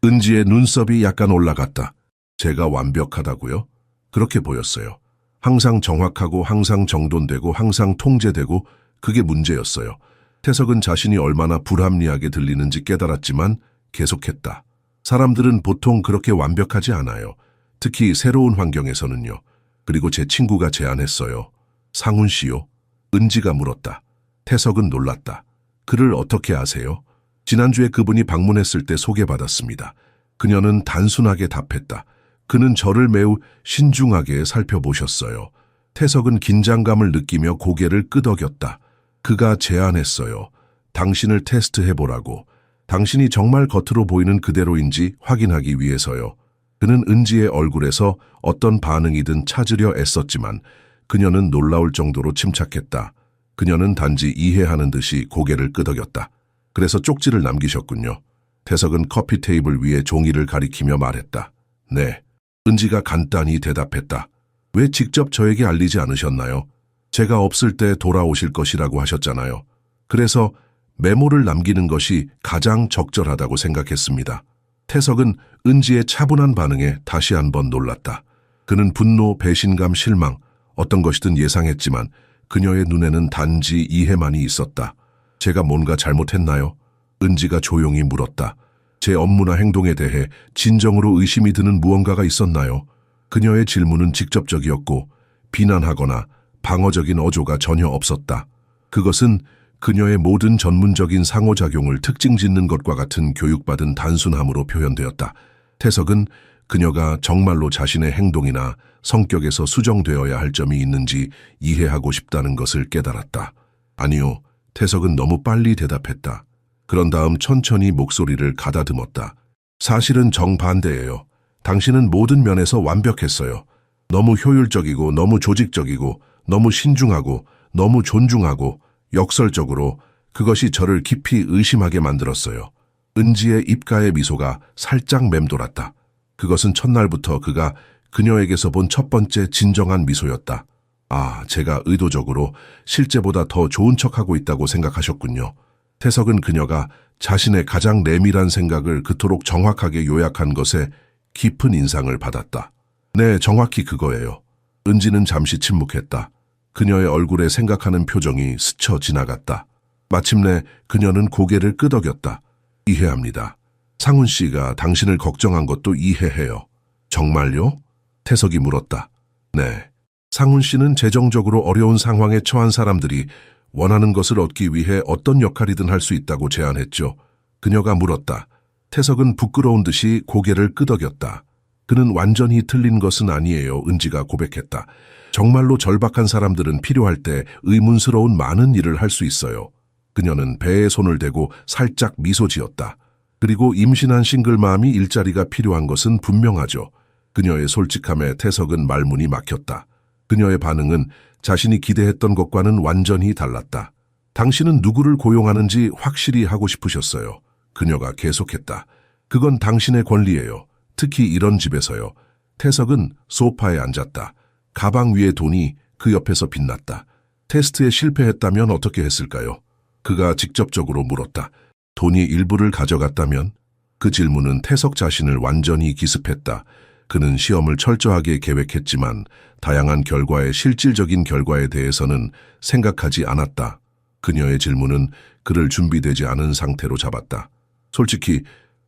은지의 눈썹이 약간 올라갔다. 제가 완벽하다고요? 그렇게 보였어요. 항상 정확하고 항상 정돈되고 항상 통제되고 그게 문제였어요. 태석은 자신이 얼마나 불합리하게 들리는지 깨달았지만 계속했다. 사람들은 보통 그렇게 완벽하지 않아요. 특히 새로운 환경에서는요. 그리고 제 친구가 제안했어요. 상훈 씨요? 은지가 물었다. 태석은 놀랐다. 그를 어떻게 아세요? 지난주에 그분이 방문했을 때 소개받았습니다. 그녀는 단순하게 답했다. 그는 저를 매우 신중하게 살펴보셨어요. 태석은 긴장감을 느끼며 고개를 끄덕였다. 그가 제안했어요. 당신을 테스트해보라고. 당신이 정말 겉으로 보이는 그대로인지 확인하기 위해서요. 그는 은지의 얼굴에서 어떤 반응이든 찾으려 애썼지만 그녀는 놀라울 정도로 침착했다. 그녀는 단지 이해하는 듯이 고개를 끄덕였다. 그래서 쪽지를 남기셨군요. 태석은 커피 테이블 위에 종이를 가리키며 말했다. 네. 은지가 간단히 대답했다. 왜 직접 저에게 알리지 않으셨나요? 제가 없을 때 돌아오실 것이라고 하셨잖아요. 그래서 메모를 남기는 것이 가장 적절하다고 생각했습니다. 태석은 은지의 차분한 반응에 다시 한번 놀랐다. 그는 분노, 배신감, 실망, 어떤 것이든 예상했지만 그녀의 눈에는 단지 이해만이 있었다. 제가 뭔가 잘못했나요? 은지가 조용히 물었다. 제 업무나 행동에 대해 진정으로 의심이 드는 무언가가 있었나요? 그녀의 질문은 직접적이었고 비난하거나 방어적인 어조가 전혀 없었다. 그것은 그녀의 모든 전문적인 상호작용을 특징 짓는 것과 같은 교육받은 단순함으로 표현되었다. 태석은 그녀가 정말로 자신의 행동이나 성격에서 수정되어야 할 점이 있는지 이해하고 싶다는 것을 깨달았다. 아니요, 태석은 너무 빨리 대답했다. 그런 다음 천천히 목소리를 가다듬었다. 사실은 정반대예요. 당신은 모든 면에서 완벽했어요. 너무 효율적이고 너무 조직적이고 너무 신중하고 너무 존중하고 역설적으로 그것이 저를 깊이 의심하게 만들었어요. 은지의 입가의 미소가 살짝 맴돌았다. 그것은 첫날부터 그가 그녀에게서 본 첫 번째 진정한 미소였다. 아, 제가 의도적으로 실제보다 더 좋은 척하고 있다고 생각하셨군요. 태석은 그녀가 자신의 가장 내밀한 생각을 그토록 정확하게 요약한 것에 깊은 인상을 받았다. 네, 정확히 그거예요. 은지는 잠시 침묵했다. 그녀의 얼굴에 생각하는 표정이 스쳐 지나갔다. 마침내 그녀는 고개를 끄덕였다. 이해합니다. 상훈 씨가 당신을 걱정한 것도 이해해요. 정말요? 태석이 물었다. 네. 상훈 씨는 재정적으로 어려운 상황에 처한 사람들이 원하는 것을 얻기 위해 어떤 역할이든 할 수 있다고 제안했죠. 그녀가 물었다. 태석은 부끄러운 듯이 고개를 끄덕였다. 그는 완전히 틀린 것은 아니에요. 은지가 고백했다. 정말로 절박한 사람들은 필요할 때 의문스러운 많은 일을 할 수 있어요. 그녀는 배에 손을 대고 살짝 미소 지었다. 그리고 임신한 싱글맘이 일자리가 필요한 것은 분명하죠. 그녀의 솔직함에 태석은 말문이 막혔다. 그녀의 반응은 자신이 기대했던 것과는 완전히 달랐다. 당신은 누구를 고용하는지 확실히 하고 싶으셨어요. 그녀가 계속했다. 그건 당신의 권리예요. 특히 이런 집에서요. 태석은 소파에 앉았다. 가방 위의 돈이 그 옆에서 빛났다. 테스트에 실패했다면 어떻게 했을까요? 그가 직접적으로 물었다. 돈이 일부를 가져갔다면? 그 질문은 태석 자신을 완전히 기습했다. 그는 시험을 철저하게 계획했지만 다양한 결과의 실질적인 결과에 대해서는 생각하지 않았다. 그녀의 질문은 그를 준비되지 않은 상태로 잡았다. 솔직히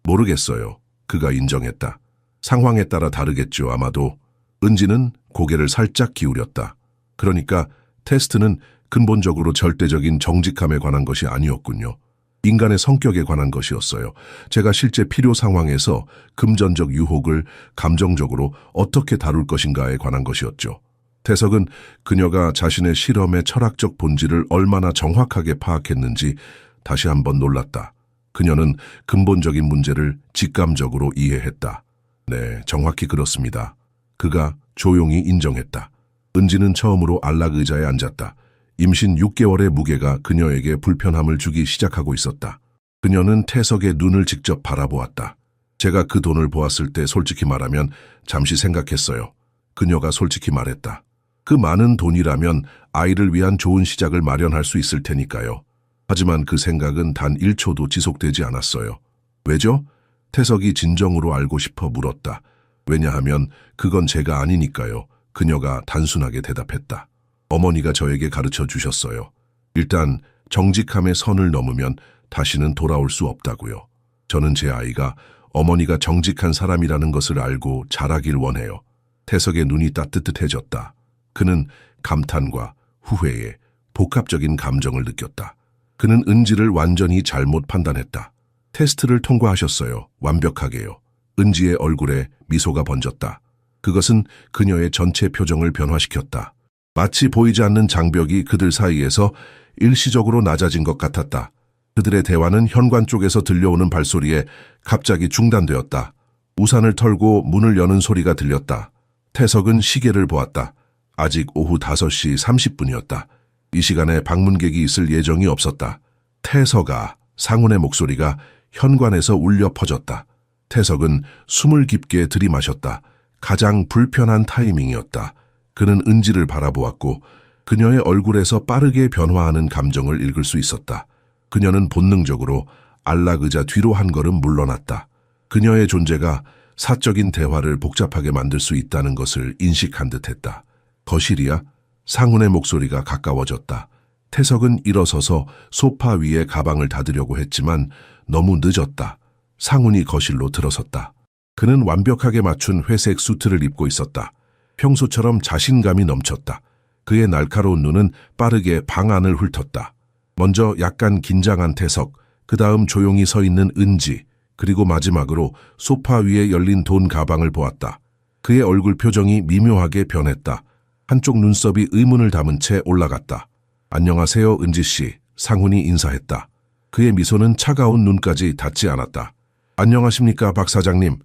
모르겠어요. 그가 인정했다. 상황에 따라 다르겠죠, 아마도. 은지는 고개를 살짝 기울였다. 그러니까 테스트는 근본적으로 절대적인 정직함에 관한 것이 아니었군요. 인간의 성격에 관한 것이었어요. 제가 실제 필요 상황에서 금전적 유혹을 감정적으로 어떻게 다룰 것인가에 관한 것이었죠. 태석은 그녀가 자신의 실험의 철학적 본질을 얼마나 정확하게 파악했는지 다시 한번 놀랐다. 그녀는 근본적인 문제를 직감적으로 이해했다. 네, 정확히 그렇습니다. 그가 조용히 인정했다. 은지는 처음으로 안락 의자에 앉았다. 임신 6개월의 무게가 그녀에게 불편함을 주기 시작하고 있었다. 그녀는 태석의 눈을 직접 바라보았다. 제가 그 돈을 보았을 때 솔직히 말하면 잠시 생각했어요. 그녀가 솔직히 말했다. 그 많은 돈이라면 아이를 위한 좋은 시작을 마련할 수 있을 테니까요. 하지만 그 생각은 단 1초도 지속되지 않았어요. 왜죠? 태석이 진정으로 알고 싶어 물었다. 왜냐하면 그건 제가 아니니까요. 그녀가 단순하게 대답했다. 어머니가 저에게 가르쳐 주셨어요. 일단 정직함의 선을 넘으면 다시는 돌아올 수 없다고요. 저는 제 아이가 어머니가 정직한 사람이라는 것을 알고 자라길 원해요. 태석의 눈이 따뜻해졌다. 그는 감탄과 후회에 복합적인 감정을 느꼈다. 그는 은지를 완전히 잘못 판단했다. 테스트를 통과하셨어요. 완벽하게요. 은지의 얼굴에 미소가 번졌다. 그것은 그녀의 전체 표정을 변화시켰다. 마치 보이지 않는 장벽이 그들 사이에서 일시적으로 낮아진 것 같았다. 그들의 대화는 현관 쪽에서 들려오는 발소리에 갑자기 중단되었다. 우산을 털고 문을 여는 소리가 들렸다. 태석은 시계를 보았다. 아직 오후 5시 30분이었다. 이 시간에 방문객이 있을 예정이 없었다. 태석아, 상훈의 목소리가 현관에서 울려 퍼졌다. 태석은 숨을 깊게 들이마셨다. 가장 불편한 타이밍이었다. 그는 은지를 바라보았고 그녀의 얼굴에서 빠르게 변화하는 감정을 읽을 수 있었다. 그녀는 본능적으로 안락의자 뒤로 한 걸음 물러났다. 그녀의 존재가 사적인 대화를 복잡하게 만들 수 있다는 것을 인식한 듯했다. 거실이야? 상훈의 목소리가 가까워졌다. 태석은 일어서서 소파 위에 가방을 닫으려고 했지만 너무 늦었다. 상훈이 거실로 들어섰다. 그는 완벽하게 맞춘 회색 수트를 입고 있었다. 평소처럼 자신감이 넘쳤다. 그의 날카로운 눈은 빠르게 방 안을 훑었다. 먼저 약간 긴장한 태석, 그 다음 조용히 서 있는 은지, 그리고 마지막으로 소파 위에 열린 돈 가방을 보았다. 그의 얼굴 표정이 미묘하게 변했다. 한쪽 눈썹이 의문을 담은 채 올라갔다. 안녕하세요, 은지 씨. 상훈이 인사했다. 그의 미소는 차가운 눈까지 닿지 않았다. 안녕하십니까, 박 사장님.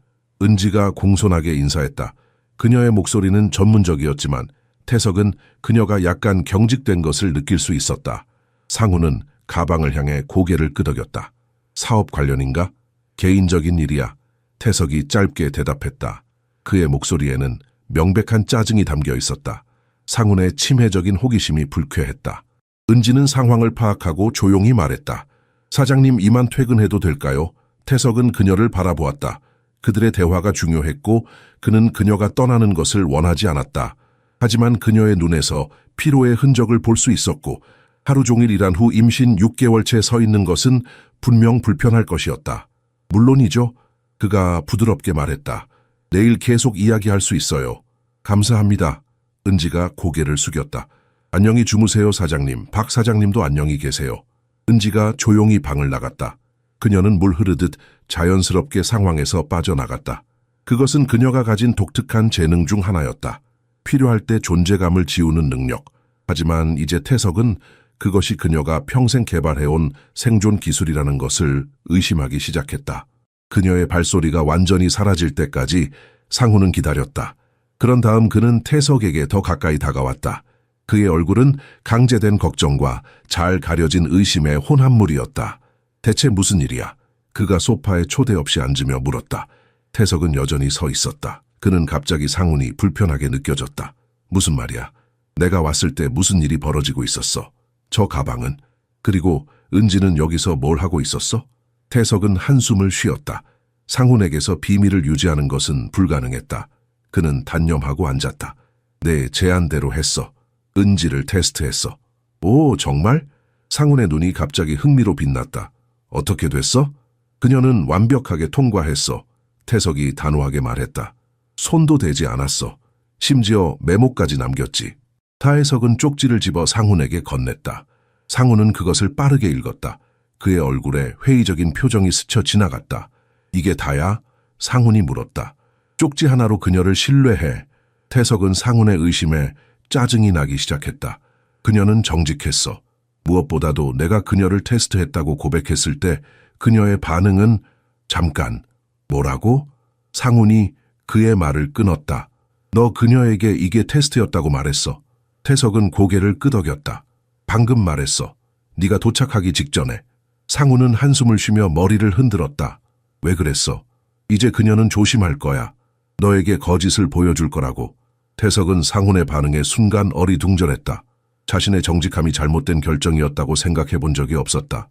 은지가 공손하게 인사했다. 그녀의 목소리는 전문적이었지만 태석은 그녀가 약간 경직된 것을 느낄 수 있었다. 상훈은 가방을 향해 고개를 끄덕였다. 사업 관련인가? 개인적인 일이야. 태석이 짧게 대답했다. 그의 목소리에는 명백한 짜증이 담겨 있었다. 상훈의 침해적인 호기심이 불쾌했다. 은지는 상황을 파악하고 조용히 말했다. 사장님, 이만 퇴근해도 될까요? 태석은 그녀를 바라보았다. 그들의 대화가 중요했고 그는 그녀가 떠나는 것을 원하지 않았다. 하지만 그녀의 눈에서 피로의 흔적을 볼 수 있었고 하루 종일 일한 후 임신 6개월째 서 있는 것은 분명 불편할 것이었다. 물론이죠. 그가 부드럽게 말했다. 내일 계속 이야기할 수 있어요. 감사합니다. 은지가 고개를 숙였다. 안녕히 주무세요, 사장님. 박 사장님도 안녕히 계세요. 은지가 조용히 방을 나갔다. 그녀는 물 흐르듯 자연스럽게 상황에서 빠져나갔다. 그것은 그녀가 가진 독특한 재능 중 하나였다. 필요할 때 존재감을 지우는 능력. 하지만 이제 태석은 그것이 그녀가 평생 개발해온 생존 기술이라는 것을 의심하기 시작했다. 그녀의 발소리가 완전히 사라질 때까지 상훈은 기다렸다. 그런 다음 그는 태석에게 더 가까이 다가왔다. 그의 얼굴은 강제된 걱정과 잘 가려진 의심의 혼합물이었다. 대체 무슨 일이야? 그가 소파에 초대 없이 앉으며 물었다. 태석은 여전히 서 있었다. 그는 갑자기 상훈이 불편하게 느껴졌다. 무슨 말이야? 내가 왔을 때 무슨 일이 벌어지고 있었어? 저 가방은? 그리고 은지는 여기서 뭘 하고 있었어? 태석은 한숨을 쉬었다. 상훈에게서 비밀을 유지하는 것은 불가능했다. 그는 단념하고 앉았다. 내 제안대로 했어. 은지를 테스트했어. 오, 정말? 상훈의 눈이 갑자기 흥미로 빛났다. 어떻게 됐어? 그녀는 완벽하게 통과했어. 태석이 단호하게 말했다. 손도 대지 않았어. 심지어 메모까지 남겼지. 타해석은 쪽지를 집어 상훈에게 건넸다. 상훈은 그것을 빠르게 읽었다. 그의 얼굴에 회의적인 표정이 스쳐 지나갔다. 이게 다야? 상훈이 물었다. 쪽지 하나로 그녀를 신뢰해. 태석은 상훈의 의심에 짜증이 나기 시작했다. 그녀는 정직했어. 무엇보다도 내가 그녀를 테스트했다고 고백했을 때 그녀의 반응은 잠깐, 뭐라고? 상훈이 그의 말을 끊었다. 너 그녀에게 이게 테스트였다고 말했어. 태석은 고개를 끄덕였다. 방금 말했어. 네가 도착하기 직전에. 상훈은 한숨을 쉬며 머리를 흔들었다. 왜 그랬어? 이제 그녀는 조심할 거야. 너에게 거짓을 보여줄 거라고. 태석은 상훈의 반응에 순간 어리둥절했다. 자신의 정직함이 잘못된 결정이었다고 생각해 본 적이 없었다.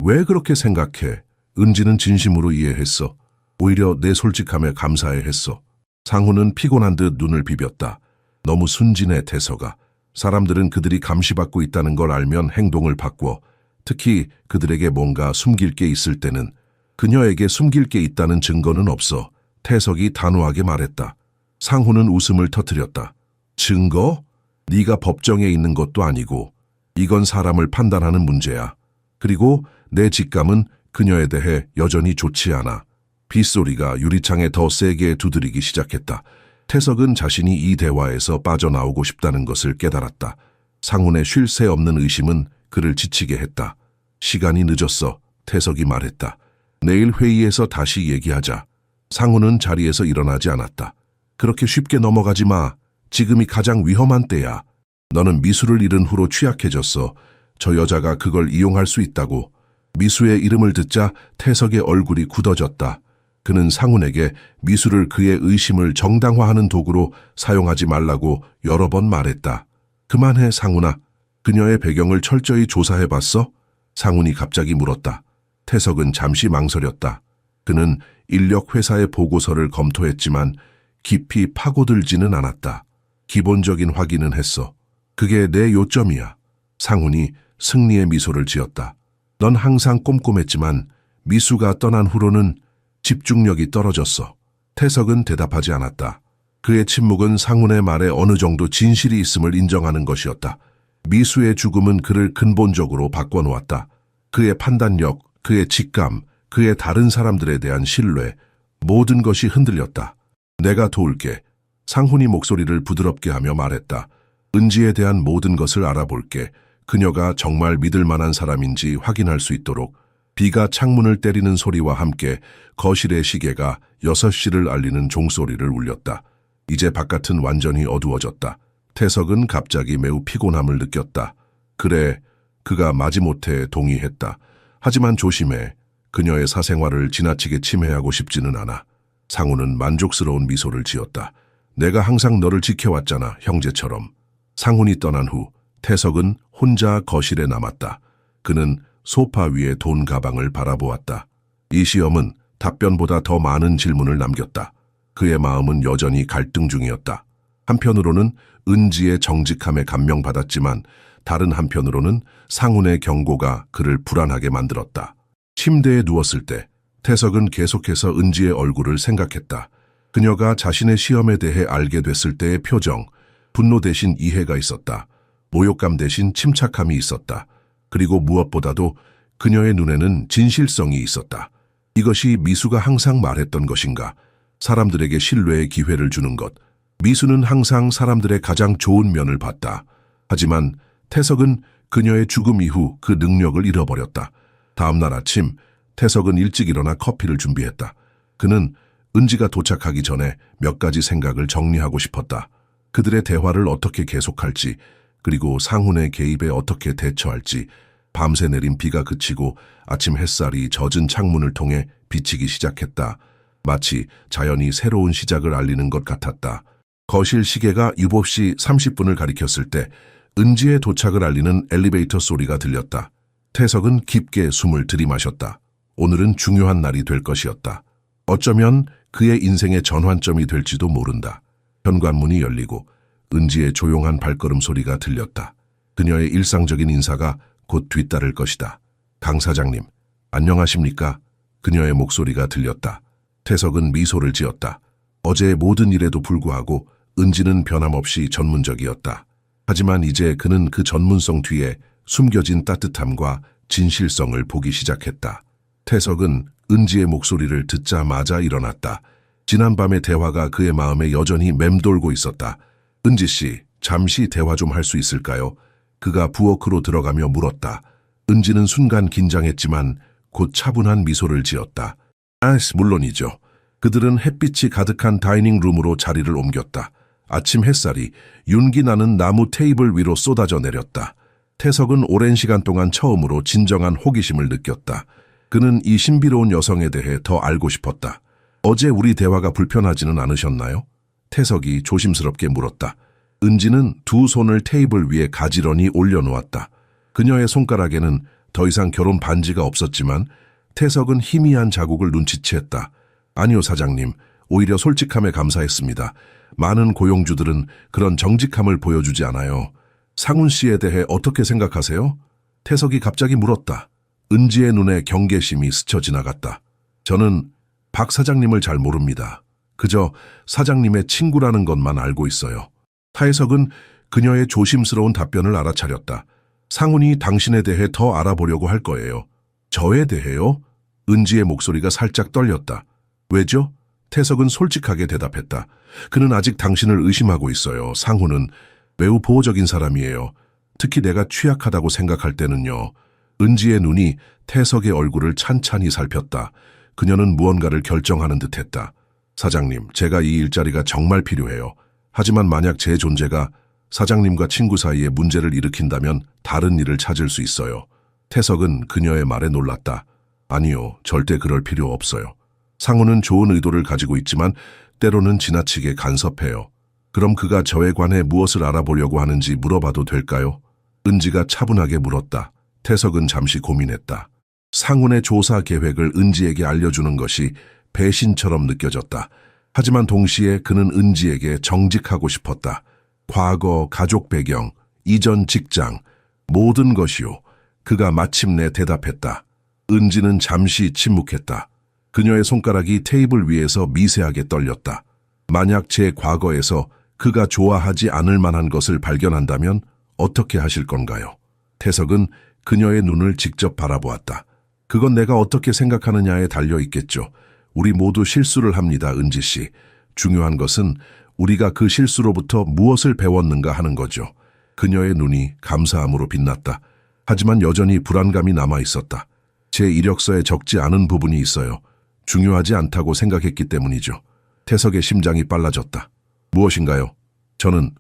왜 그렇게 생각해? 은지는 진심으로 이해했어. 오히려 내 솔직함에 감사해 했어. 상훈은 피곤한 듯 눈을 비볐다. 너무 순진해, 태석아. 사람들은 그들이 감시받고 있다는 걸 알면 행동을 바꿔. 특히 그들에게 뭔가 숨길 게 있을 때는. 그녀에게 숨길 게 있다는 증거는 없어. 태석이 단호하게 말했다. 상훈은 웃음을 터뜨렸다. 증거? 네가 법정에 있는 것도 아니고 이건 사람을 판단하는 문제야. 그리고 내 직감은 그녀에 대해 여전히 좋지 않아. 빗소리가 유리창에 더 세게 두드리기 시작했다. 태석은 자신이 이 대화에서 빠져나오고 싶다는 것을 깨달았다. 상훈의 쉴 새 없는 의심은 그를 지치게 했다. 시간이 늦었어. 태석이 말했다. 내일 회의에서 다시 얘기하자. 상훈은 자리에서 일어나지 않았다. 그렇게 쉽게 넘어가지 마. 지금이 가장 위험한 때야. 너는 미수를 잃은 후로 취약해졌어. 저 여자가 그걸 이용할 수 있다고. 미수의 이름을 듣자 태석의 얼굴이 굳어졌다. 그는 상훈에게 미수를 그의 의심을 정당화하는 도구로 사용하지 말라고 여러 번 말했다. 그만해, 상훈아. 그녀의 배경을 철저히 조사해봤어? 상훈이 갑자기 물었다. 태석은 잠시 망설였다. 그는 인력 회사의 보고서를 검토했지만 깊이 파고들지는 않았다. 기본적인 확인은 했어. 그게 내 요점이야. 상훈이 승리의 미소를 지었다. 넌 항상 꼼꼼했지만 미수가 떠난 후로는 집중력이 떨어졌어. 태석은 대답하지 않았다. 그의 침묵은 상훈의 말에 어느 정도 진실이 있음을 인정하는 것이었다. 미수의 죽음은 그를 근본적으로 바꿔놓았다. 그의 판단력, 그의 직감, 그의 다른 사람들에 대한 신뢰, 모든 것이 흔들렸다. 내가 도울게. 상훈이 목소리를 부드럽게 하며 말했다. 은지에 대한 모든 것을 알아볼게. 그녀가 정말 믿을 만한 사람인지 확인할 수 있도록. 비가 창문을 때리는 소리와 함께 거실의 시계가 6시를 알리는 종소리를 울렸다. 이제 바깥은 완전히 어두워졌다. 태석은 갑자기 매우 피곤함을 느꼈다. 그래, 그가 마지못해 동의했다. 하지만 조심해. 그녀의 사생활을 지나치게 침해하고 싶지는 않아. 상훈은 만족스러운 미소를 지었다. 내가 항상 너를 지켜왔잖아, 형제처럼. 상훈이 떠난 후 태석은 혼자 거실에 남았다. 그는 소파 위에 돈 가방을 바라보았다. 이 시험은 답변보다 더 많은 질문을 남겼다. 그의 마음은 여전히 갈등 중이었다. 한편으로는 은지의 정직함에 감명받았지만 다른 한편으로는 상훈의 경고가 그를 불안하게 만들었다. 침대에 누웠을 때 태석은 계속해서 은지의 얼굴을 생각했다. 그녀가 자신의 시험에 대해 알게 됐을 때의 표정, 분노 대신 이해가 있었다. 모욕감 대신 침착함이 있었다. 그리고 무엇보다도 그녀의 눈에는 진실성이 있었다. 이것이 미수가 항상 말했던 것인가? 사람들에게 신뢰의 기회를 주는 것. 미수는 항상 사람들의 가장 좋은 면을 봤다. 하지만 태석은 그녀의 죽음 이후 그 능력을 잃어버렸다. 다음 날 아침 태석은 일찍 일어나 커피를 준비했다. 그는 은지가 도착하기 전에 몇 가지 생각을 정리하고 싶었다. 그들의 대화를 어떻게 계속할지, 그리고 상훈의 개입에 어떻게 대처할지. 밤새 내린 비가 그치고 아침 햇살이 젖은 창문을 통해 비치기 시작했다. 마치 자연이 새로운 시작을 알리는 것 같았다. 거실 시계가 7시 30분을 가리켰을 때 은지의 도착을 알리는 엘리베이터 소리가 들렸다. 태석은 깊게 숨을 들이마셨다. 오늘은 중요한 날이 될 것이었다. 어쩌면 그의 인생의 전환점이 될지도 모른다. 현관문이 열리고 은지의 조용한 발걸음 소리가 들렸다. 그녀의 일상적인 인사가 곧 뒤따를 것이다. 강 사장님, 안녕하십니까? 그녀의 목소리가 들렸다. 태석은 미소를 지었다. 어제의 모든 일에도 불구하고 은지는 변함없이 전문적이었다. 하지만 이제 그는 그 전문성 뒤에 숨겨진 따뜻함과 진실성을 보기 시작했다. 태석은 은지의 목소리를 듣자마자 일어났다. 지난밤의 대화가 그의 마음에 여전히 맴돌고 있었다. 은지 씨, 잠시 대화 좀 할 수 있을까요? 그가 부엌으로 들어가며 물었다. 은지는 순간 긴장했지만 곧 차분한 미소를 지었다. 물론이죠. 그들은 햇빛이 가득한 다이닝룸으로 자리를 옮겼다. 아침 햇살이 윤기 나는 나무 테이블 위로 쏟아져 내렸다. 태석은 오랜 시간 동안 처음으로 진정한 호기심을 느꼈다. 그는 이 신비로운 여성에 대해 더 알고 싶었다. 어제 우리 대화가 불편하지는 않으셨나요? 태석이 조심스럽게 물었다. 은지는 두 손을 테이블 위에 가지런히 올려놓았다. 그녀의 손가락에는 더 이상 결혼 반지가 없었지만 태석은 희미한 자국을 눈치챘다. 아니요, 사장님. 오히려 솔직함에 감사했습니다. 많은 고용주들은 그런 정직함을 보여주지 않아요. 상훈 씨에 대해 어떻게 생각하세요? 태석이 갑자기 물었다. 은지의 눈에 경계심이 스쳐 지나갔다. 저는 박 사장님을 잘 모릅니다. 그저 사장님의 친구라는 것만 알고 있어요. 타혜석은 그녀의 조심스러운 답변을 알아차렸다. 상훈이 당신에 대해 더 알아보려고 할 거예요. 저에 대해요? 은지의 목소리가 살짝 떨렸다. 왜죠? 태석은 솔직하게 대답했다. 그는 아직 당신을 의심하고 있어요. 상훈은 매우 보호적인 사람이에요. 특히 내가 취약하다고 생각할 때는요. 은지의 눈이 태석의 얼굴을 찬찬히 살폈다. 그녀는 무언가를 결정하는 듯했다. 사장님, 제가 이 일자리가 정말 필요해요. 하지만 만약 제 존재가 사장님과 친구 사이에 문제를 일으킨다면 다른 일을 찾을 수 있어요. 태석은 그녀의 말에 놀랐다. 아니요, 절대 그럴 필요 없어요. 상훈은 좋은 의도를 가지고 있지만 때로는 지나치게 간섭해요. 그럼 그가 저에 관해 무엇을 알아보려고 하는지 물어봐도 될까요? 은지가 차분하게 물었다. 태석은 잠시 고민했다. 상훈의 조사 계획을 은지에게 알려주는 것이 배신처럼 느껴졌다. 하지만 동시에 그는 은지에게 정직하고 싶었다. 과거, 가족 배경, 이전 직장, 모든 것이요. 그가 마침내 대답했다. 은지는 잠시 침묵했다. 그녀의 손가락이 테이블 위에서 미세하게 떨렸다. 만약 제 과거에서 그가 좋아하지 않을 만한 것을 발견한다면 어떻게 하실 건가요? 태석은 그녀의 눈을 직접 바라보았다. 그건 내가 어떻게 생각하느냐에 달려 있겠죠. 우리 모두 실수를 합니다, 은지 씨. 중요한 것은 우리가 그 실수로부터 무엇을 배웠는가 하는 거죠. 그녀의 눈이 감사함으로 빛났다. 하지만 여전히 불안감이 남아 있었다. 제 이력서에 적지 않은 부분이 있어요. 중요하지 않다고 생각했기 때문이죠. 태석의 심장이 빨라졌다. 무엇인가요? 저는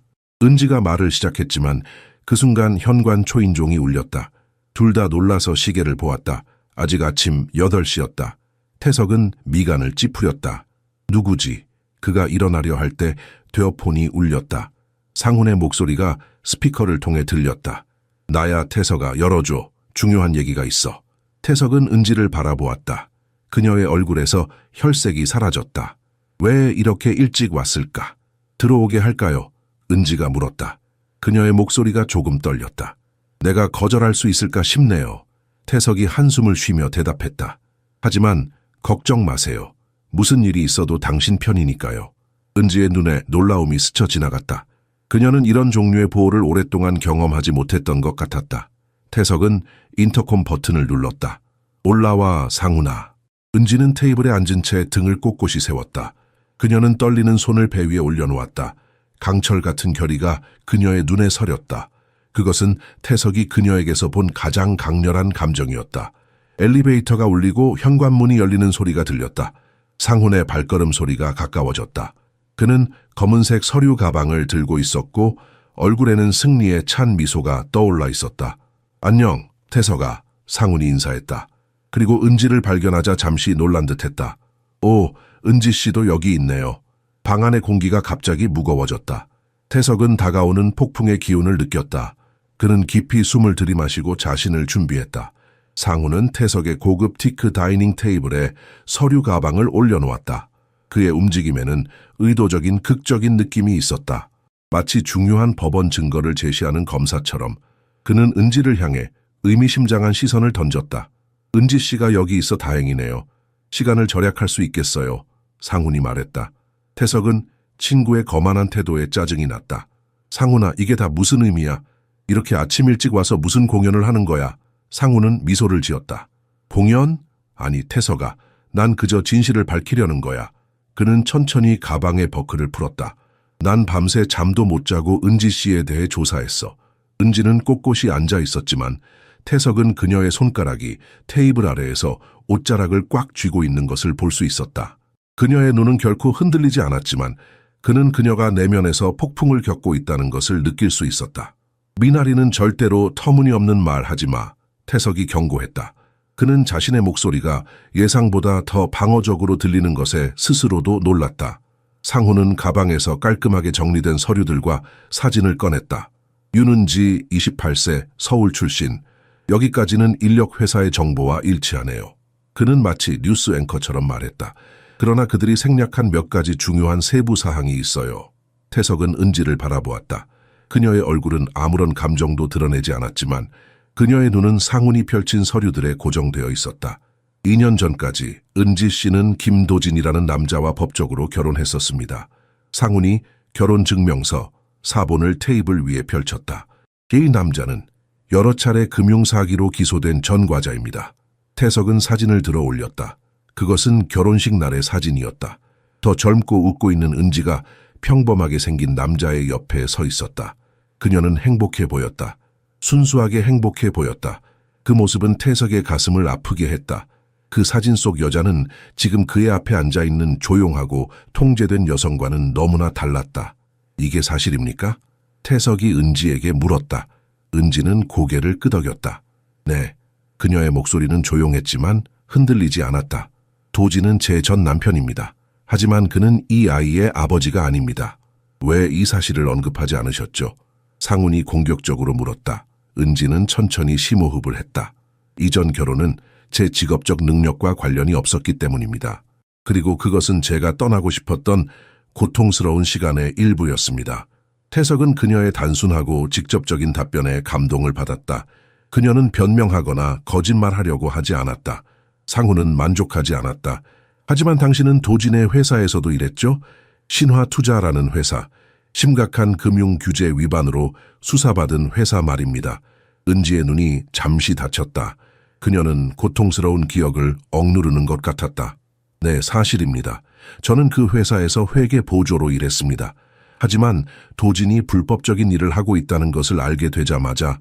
은지가 말을 시작했지만 그 순간 현관 초인종이 울렸다. 둘 다 놀라서 시계를 보았다. 아직 아침 8시였다. 태석은 미간을 찌푸렸다. 누구지? 그가 일어나려 할 때 되어폰이 울렸다. 상훈의 목소리가 스피커를 통해 들렸다. 나야, 태석아, 열어줘. 중요한 얘기가 있어. 태석은 은지를 바라보았다. 그녀의 얼굴에서 혈색이 사라졌다. 왜 이렇게 일찍 왔을까? 들어오게 할까요? 은지가 물었다. 그녀의 목소리가 조금 떨렸다. 내가 거절할 수 있을까 싶네요. 태석이 한숨을 쉬며 대답했다. 하지만 걱정 마세요. 무슨 일이 있어도 당신 편이니까요. 은지의 눈에 놀라움이 스쳐 지나갔다. 그녀는 이런 종류의 보호를 오랫동안 경험하지 못했던 것 같았다. 태석은 인터콤 버튼을 눌렀다. 올라와, 상훈아. 은지는 테이블에 앉은 채 등을 꼿꼿이 세웠다. 그녀는 떨리는 손을 배 위에 올려놓았다. 강철 같은 결의가 그녀의 눈에 서렸다. 그것은 태석이 그녀에게서 본 가장 강렬한 감정이었다. 엘리베이터가 울리고 현관문이 열리는 소리가 들렸다. 상훈의 발걸음 소리가 가까워졌다. 그는 검은색 서류 가방을 들고 있었고 얼굴에는 승리의 찬 미소가 떠올라 있었다. 안녕, 태석아. 상훈이 인사했다. 그리고 은지를 발견하자 잠시 놀란 듯했다. 오, 은지 씨도 여기 있네요. 방 안의 공기가 갑자기 무거워졌다. 태석은 다가오는 폭풍의 기운을 느꼈다. 그는 깊이 숨을 들이마시고 자신을 준비했다. 상훈은 태석의 고급 티크 다이닝 테이블에 서류 가방을 올려놓았다. 그의 움직임에는 의도적인 극적인 느낌이 있었다. 마치 중요한 법원 증거를 제시하는 검사처럼 그는 은지를 향해 의미심장한 시선을 던졌다. 은지 씨가 여기 있어 다행이네요. 시간을 절약할 수 있겠어요. 상훈이 말했다. 태석은 친구의 거만한 태도에 짜증이 났다. 상훈아, 이게 다 무슨 의미야? 이렇게 아침 일찍 와서 무슨 공연을 하는 거야? 상훈은 미소를 지었다. 공연? 아니, 태석아. 난 그저 진실을 밝히려는 거야. 그는 천천히 가방의 버클을 풀었다. 난 밤새 잠도 못 자고 은지 씨에 대해 조사했어. 은지는 꼿꼿이 앉아 있었지만 태석은 그녀의 손가락이 테이블 아래에서 옷자락을 꽉 쥐고 있는 것을 볼 수 있었다. 그녀의 눈은 결코 흔들리지 않았지만 그는 그녀가 내면에서 폭풍을 겪고 있다는 것을 느낄 수 있었다. 미나리는 절대로 터무니없는 말 하지 마. 태석이 경고했다. 그는 자신의 목소리가 예상보다 더 방어적으로 들리는 것에 스스로도 놀랐다. 상훈은 가방에서 깔끔하게 정리된 서류들과 사진을 꺼냈다. 윤은지, 28세, 서울 출신. 여기까지는 인력회사의 정보와 일치하네요. 그는 마치 뉴스 앵커처럼 말했다. 그러나 그들이 생략한 몇 가지 중요한 세부 사항이 있어요. 태석은 은지를 바라보았다. 그녀의 얼굴은 아무런 감정도 드러내지 않았지만 그녀의 눈은 상훈이 펼친 서류들에 고정되어 있었다. 2년 전까지 은지 씨는 김도진이라는 남자와 법적으로 결혼했었습니다. 상훈이 결혼증명서, 사본을 테이블 위에 펼쳤다. 이 남자는 여러 차례 금융사기로 기소된 전 과자입니다. 태석은 사진을 들어 올렸다. 그것은 결혼식 날의 사진이었다. 더 젊고 웃고 있는 은지가 평범하게 생긴 남자의 옆에 서 있었다. 그녀는 행복해 보였다. 순수하게 행복해 보였다. 그 모습은 태석의 가슴을 아프게 했다. 그 사진 속 여자는 지금 그의 앞에 앉아있는 조용하고 통제된 여성과는 너무나 달랐다. 이게 사실입니까? 태석이 은지에게 물었다. 은지는 고개를 끄덕였다. 네. 그녀의 목소리는 조용했지만 흔들리지 않았다. 도진은 제 전 남편입니다. 하지만 그는 이 아이의 아버지가 아닙니다. 왜 이 사실을 언급하지 않으셨죠? 상훈이 공격적으로 물었다. 은지는 천천히 심호흡을 했다. 이전 결혼은 제 직업적 능력과 관련이 없었기 때문입니다. 그리고 그것은 제가 떠나고 싶었던 고통스러운 시간의 일부였습니다. 태석은 그녀의 단순하고 직접적인 답변에 감동을 받았다. 그녀는 변명하거나 거짓말하려고 하지 않았다. 상훈은 만족하지 않았다. 하지만 당신은 도진의 회사에서도 일했죠? 신화투자라는 회사. 심각한 금융규제 위반으로 수사받은 회사 말입니다. 은지의 눈이 잠시 닫혔다. 그녀는 고통스러운 기억을 억누르는 것 같았다. 네, 사실입니다. 저는 그 회사에서 회계 보조로 일했습니다. 하지만 도진이 불법적인 일을 하고 있다는 것을 알게 되자마자요.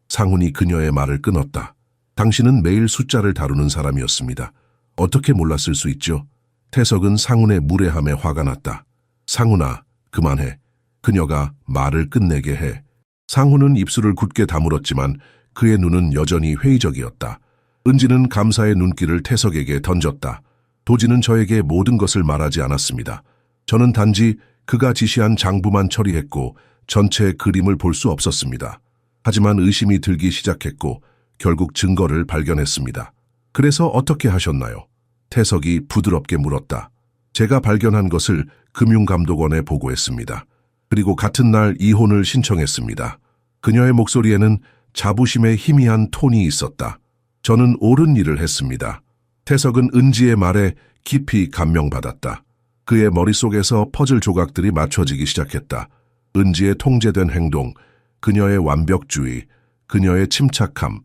상훈이 그녀의 말을 끊었다. 당신은 매일 숫자를 다루는 사람이었습니다. 어떻게 몰랐을 수 있죠? 태석은 상훈의 무례함에 화가 났다. 상훈아, 그만해. 그녀가 말을 끝내게 해. 상훈은 입술을 굳게 다물었지만 그의 눈은 여전히 회의적이었다. 은지는 감사의 눈길을 태석에게 던졌다. 도진은 저에게 모든 것을 말하지 않았습니다. 저는 단지 그가 지시한 장부만 처리했고 전체 그림을 볼 수 없었습니다. 하지만 의심이 들기 시작했고 결국 증거를 발견했습니다. 그래서 어떻게 하셨나요? 태석이 부드럽게 물었다. 제가 발견한 것을 금융감독원에 보고했습니다. 그리고 같은 날 이혼을 신청했습니다. 그녀의 목소리에는 자부심의 희미한 톤이 있었다. 저는 옳은 일을 했습니다. 태석은 은지의 말에 깊이 감명받았다. 그의 머릿속에서 퍼즐 조각들이 맞춰지기 시작했다. 은지의 통제된 행동, 그녀의 완벽주의, 그녀의 침착함,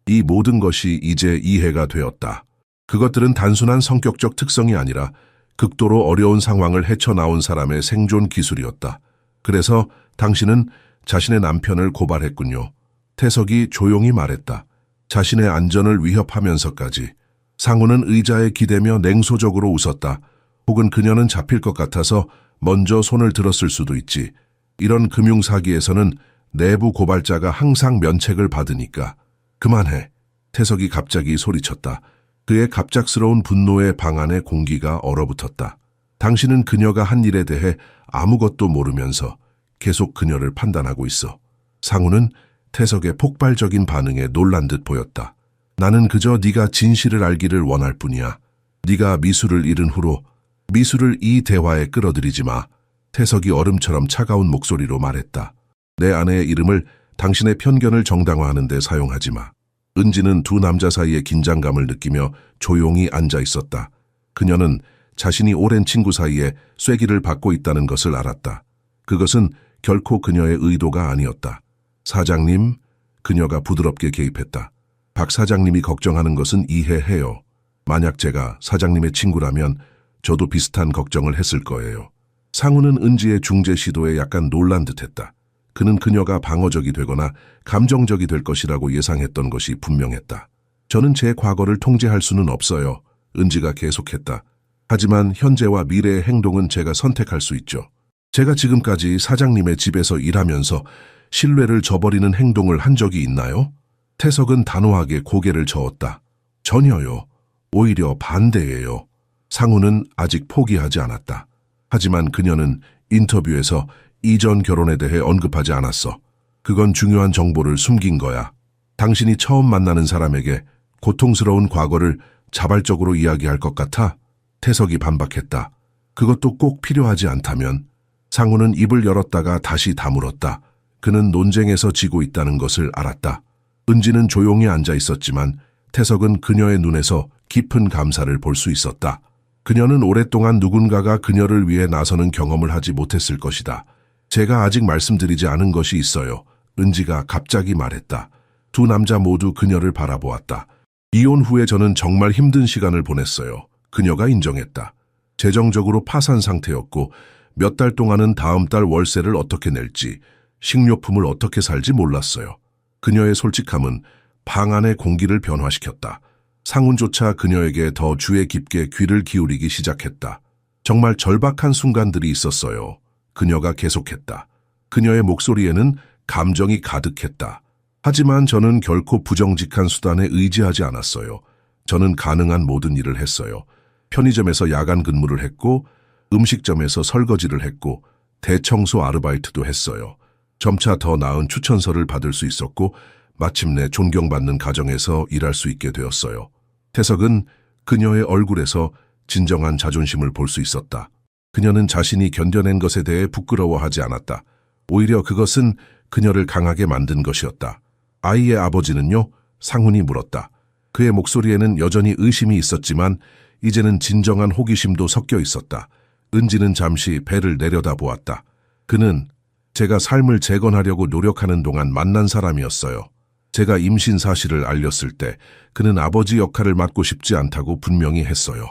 이 모든 것이 이제 이해가 되었다. 그것들은 단순한 성격적 특성이 아니라 극도로 어려운 상황을 헤쳐나온 사람의 생존 기술이었다. 그래서 당신은 자신의 남편을 고발했군요. 태석이 조용히 말했다. 자신의 안전을 위협하면서까지. 상훈은 의자에 기대며 냉소적으로 웃었다. 혹은 그녀는 잡힐 것 같아서 먼저 손을 들었을 수도 있지. 이런 금융사기에서는 내부 고발자가 항상 면책을 받으니까. 그만해. 태석이 갑자기 소리쳤다. 그의 갑작스러운 분노의 방 안에 공기가 얼어붙었다. 당신은 그녀가 한 일에 대해 아무것도 모르면서 계속 그녀를 판단하고 있어. 상훈은 태석의 폭발적인 반응에 놀란 듯 보였다. 나는 그저 네가 진실을 알기를 원할 뿐이야. 네가 미수를 잃은 후로 미수를 이 대화에 끌어들이지 마. 태석이 얼음처럼 차가운 목소리로 말했다. 내 아내의 이름을 당신의 편견을 정당화하는 데 사용하지 마. 은지는 두 남자 사이의 긴장감을 느끼며 조용히 앉아 있었다. 그녀는 자신이 오랜 친구 사이에 쐐기를 받고 있다는 것을 알았다. 그것은 결코 그녀의 의도가 아니었다. 사장님, 그녀가 부드럽게 개입했다. 박 사장님이 걱정하는 것은 이해해요. 만약 제가 사장님의 친구라면 저도 비슷한 걱정을 했을 거예요. 상훈은 은지의 중재 시도에 약간 놀란 듯했다. 그는 그녀가 방어적이 되거나 감정적이 될 것이라고 예상했던 것이 분명했다. 저는 제 과거를 통제할 수는 없어요. 은지가 계속했다. 하지만 현재와 미래의 행동은 제가 선택할 수 있죠. 제가 지금까지 사장님의 집에서 일하면서 신뢰를 저버리는 행동을 한 적이 있나요? 태석은 단호하게 고개를 저었다. 전혀요. 오히려 반대예요. 상훈은 아직 포기하지 않았다. 하지만 그녀는 인터뷰에서 이전 결혼에 대해 언급하지 않았어. 그건 중요한 정보를 숨긴 거야. 당신이 처음 만나는 사람에게 고통스러운 과거를 자발적으로 이야기할 것 같아? 태석이 반박했다. 그것도 꼭 필요하지 않다면. 상훈은 입을 열었다가 다시 다물었다. 그는 논쟁에서 지고 있다는 것을 알았다. 은지는 조용히 앉아 있었지만 태석은 그녀의 눈에서 깊은 감사를 볼 수 있었다. 그녀는 오랫동안 누군가가 그녀를 위해 나서는 경험을 하지 못했을 것이다. 제가 아직 말씀드리지 않은 것이 있어요. 은지가 갑자기 말했다. 두 남자 모두 그녀를 바라보았다. 이혼 후에 저는 정말 힘든 시간을 보냈어요. 그녀가 인정했다. 재정적으로 파산 상태였고 몇 달 동안은 다음 달 월세를 어떻게 낼지, 식료품을 어떻게 살지 몰랐어요. 그녀의 솔직함은 방 안의 공기를 변화시켰다. 상훈조차 그녀에게 더 주의 깊게 귀를 기울이기 시작했다. 정말 절박한 순간들이 있었어요. 그녀가 계속했다. 그녀의 목소리에는 감정이 가득했다. 하지만 저는 결코 부정직한 수단에 의지하지 않았어요. 저는 가능한 모든 일을 했어요. 편의점에서 야간 근무를 했고, 음식점에서 설거지를 했고, 대청소 아르바이트도 했어요. 점차 더 나은 추천서를 받을 수 있었고, 마침내 존경받는 가정에서 일할 수 있게 되었어요. 태석은 그녀의 얼굴에서 진정한 자존심을 볼 수 있었다. 그녀는 자신이 견뎌낸 것에 대해 부끄러워하지 않았다. 오히려 그것은 그녀를 강하게 만든 것이었다. 아이의 아버지는요? 상훈이 물었다. 그의 목소리에는 여전히 의심이 있었지만 이제는 진정한 호기심도 섞여 있었다. 은지는 잠시 배를 내려다보았다. 그는 제가 삶을 재건하려고 노력하는 동안 만난 사람이었어요. 제가 임신 사실을 알렸을 때 그는 아버지 역할을 맡고 싶지 않다고 분명히 했어요.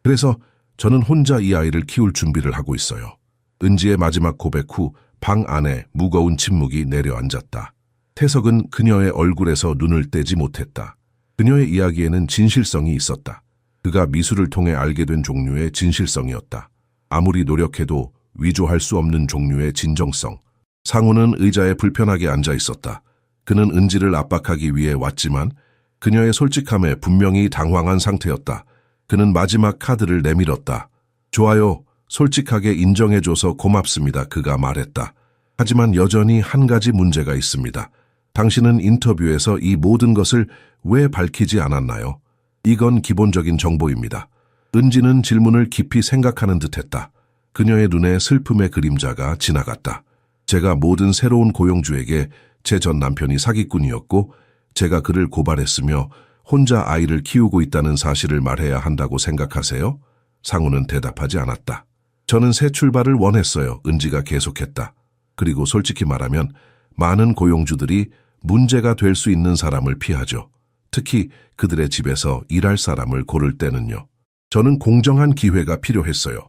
그래서 저는 혼자 이 아이를 키울 준비를 하고 있어요. 은지의 마지막 고백 후 방 안에 무거운 침묵이 내려앉았다. 태석은 그녀의 얼굴에서 눈을 떼지 못했다. 그녀의 이야기에는 진실성이 있었다. 그가 미술을 통해 알게 된 종류의 진실성이었다. 아무리 노력해도 위조할 수 없는 종류의 진정성. 상훈은 의자에 불편하게 앉아 있었다. 그는 은지를 압박하기 위해 왔지만 그녀의 솔직함에 분명히 당황한 상태였다. 그는 마지막 카드를 내밀었다. 좋아요. 솔직하게 인정해줘서 고맙습니다. 그가 말했다. 하지만 여전히 한 가지 문제가 있습니다. 당신은 인터뷰에서 이 모든 것을 왜 밝히지 않았나요? 이건 기본적인 정보입니다. 은지는 질문을 깊이 생각하는 듯했다. 그녀의 눈에 슬픔의 그림자가 지나갔다. 제가 모든 새로운 고용주에게 제 전 남편이 사기꾼이었고 제가 그를 고발했으며 혼자 아이를 키우고 있다는 사실을 말해야 한다고 생각하세요? 상훈은 대답하지 않았다. 저는 새 출발을 원했어요. 은지가 계속했다. 그리고 솔직히 말하면 많은 고용주들이 문제가 될 수 있는 사람을 피하죠. 특히 그들의 집에서 일할 사람을 고를 때는요. 저는 공정한 기회가 필요했어요.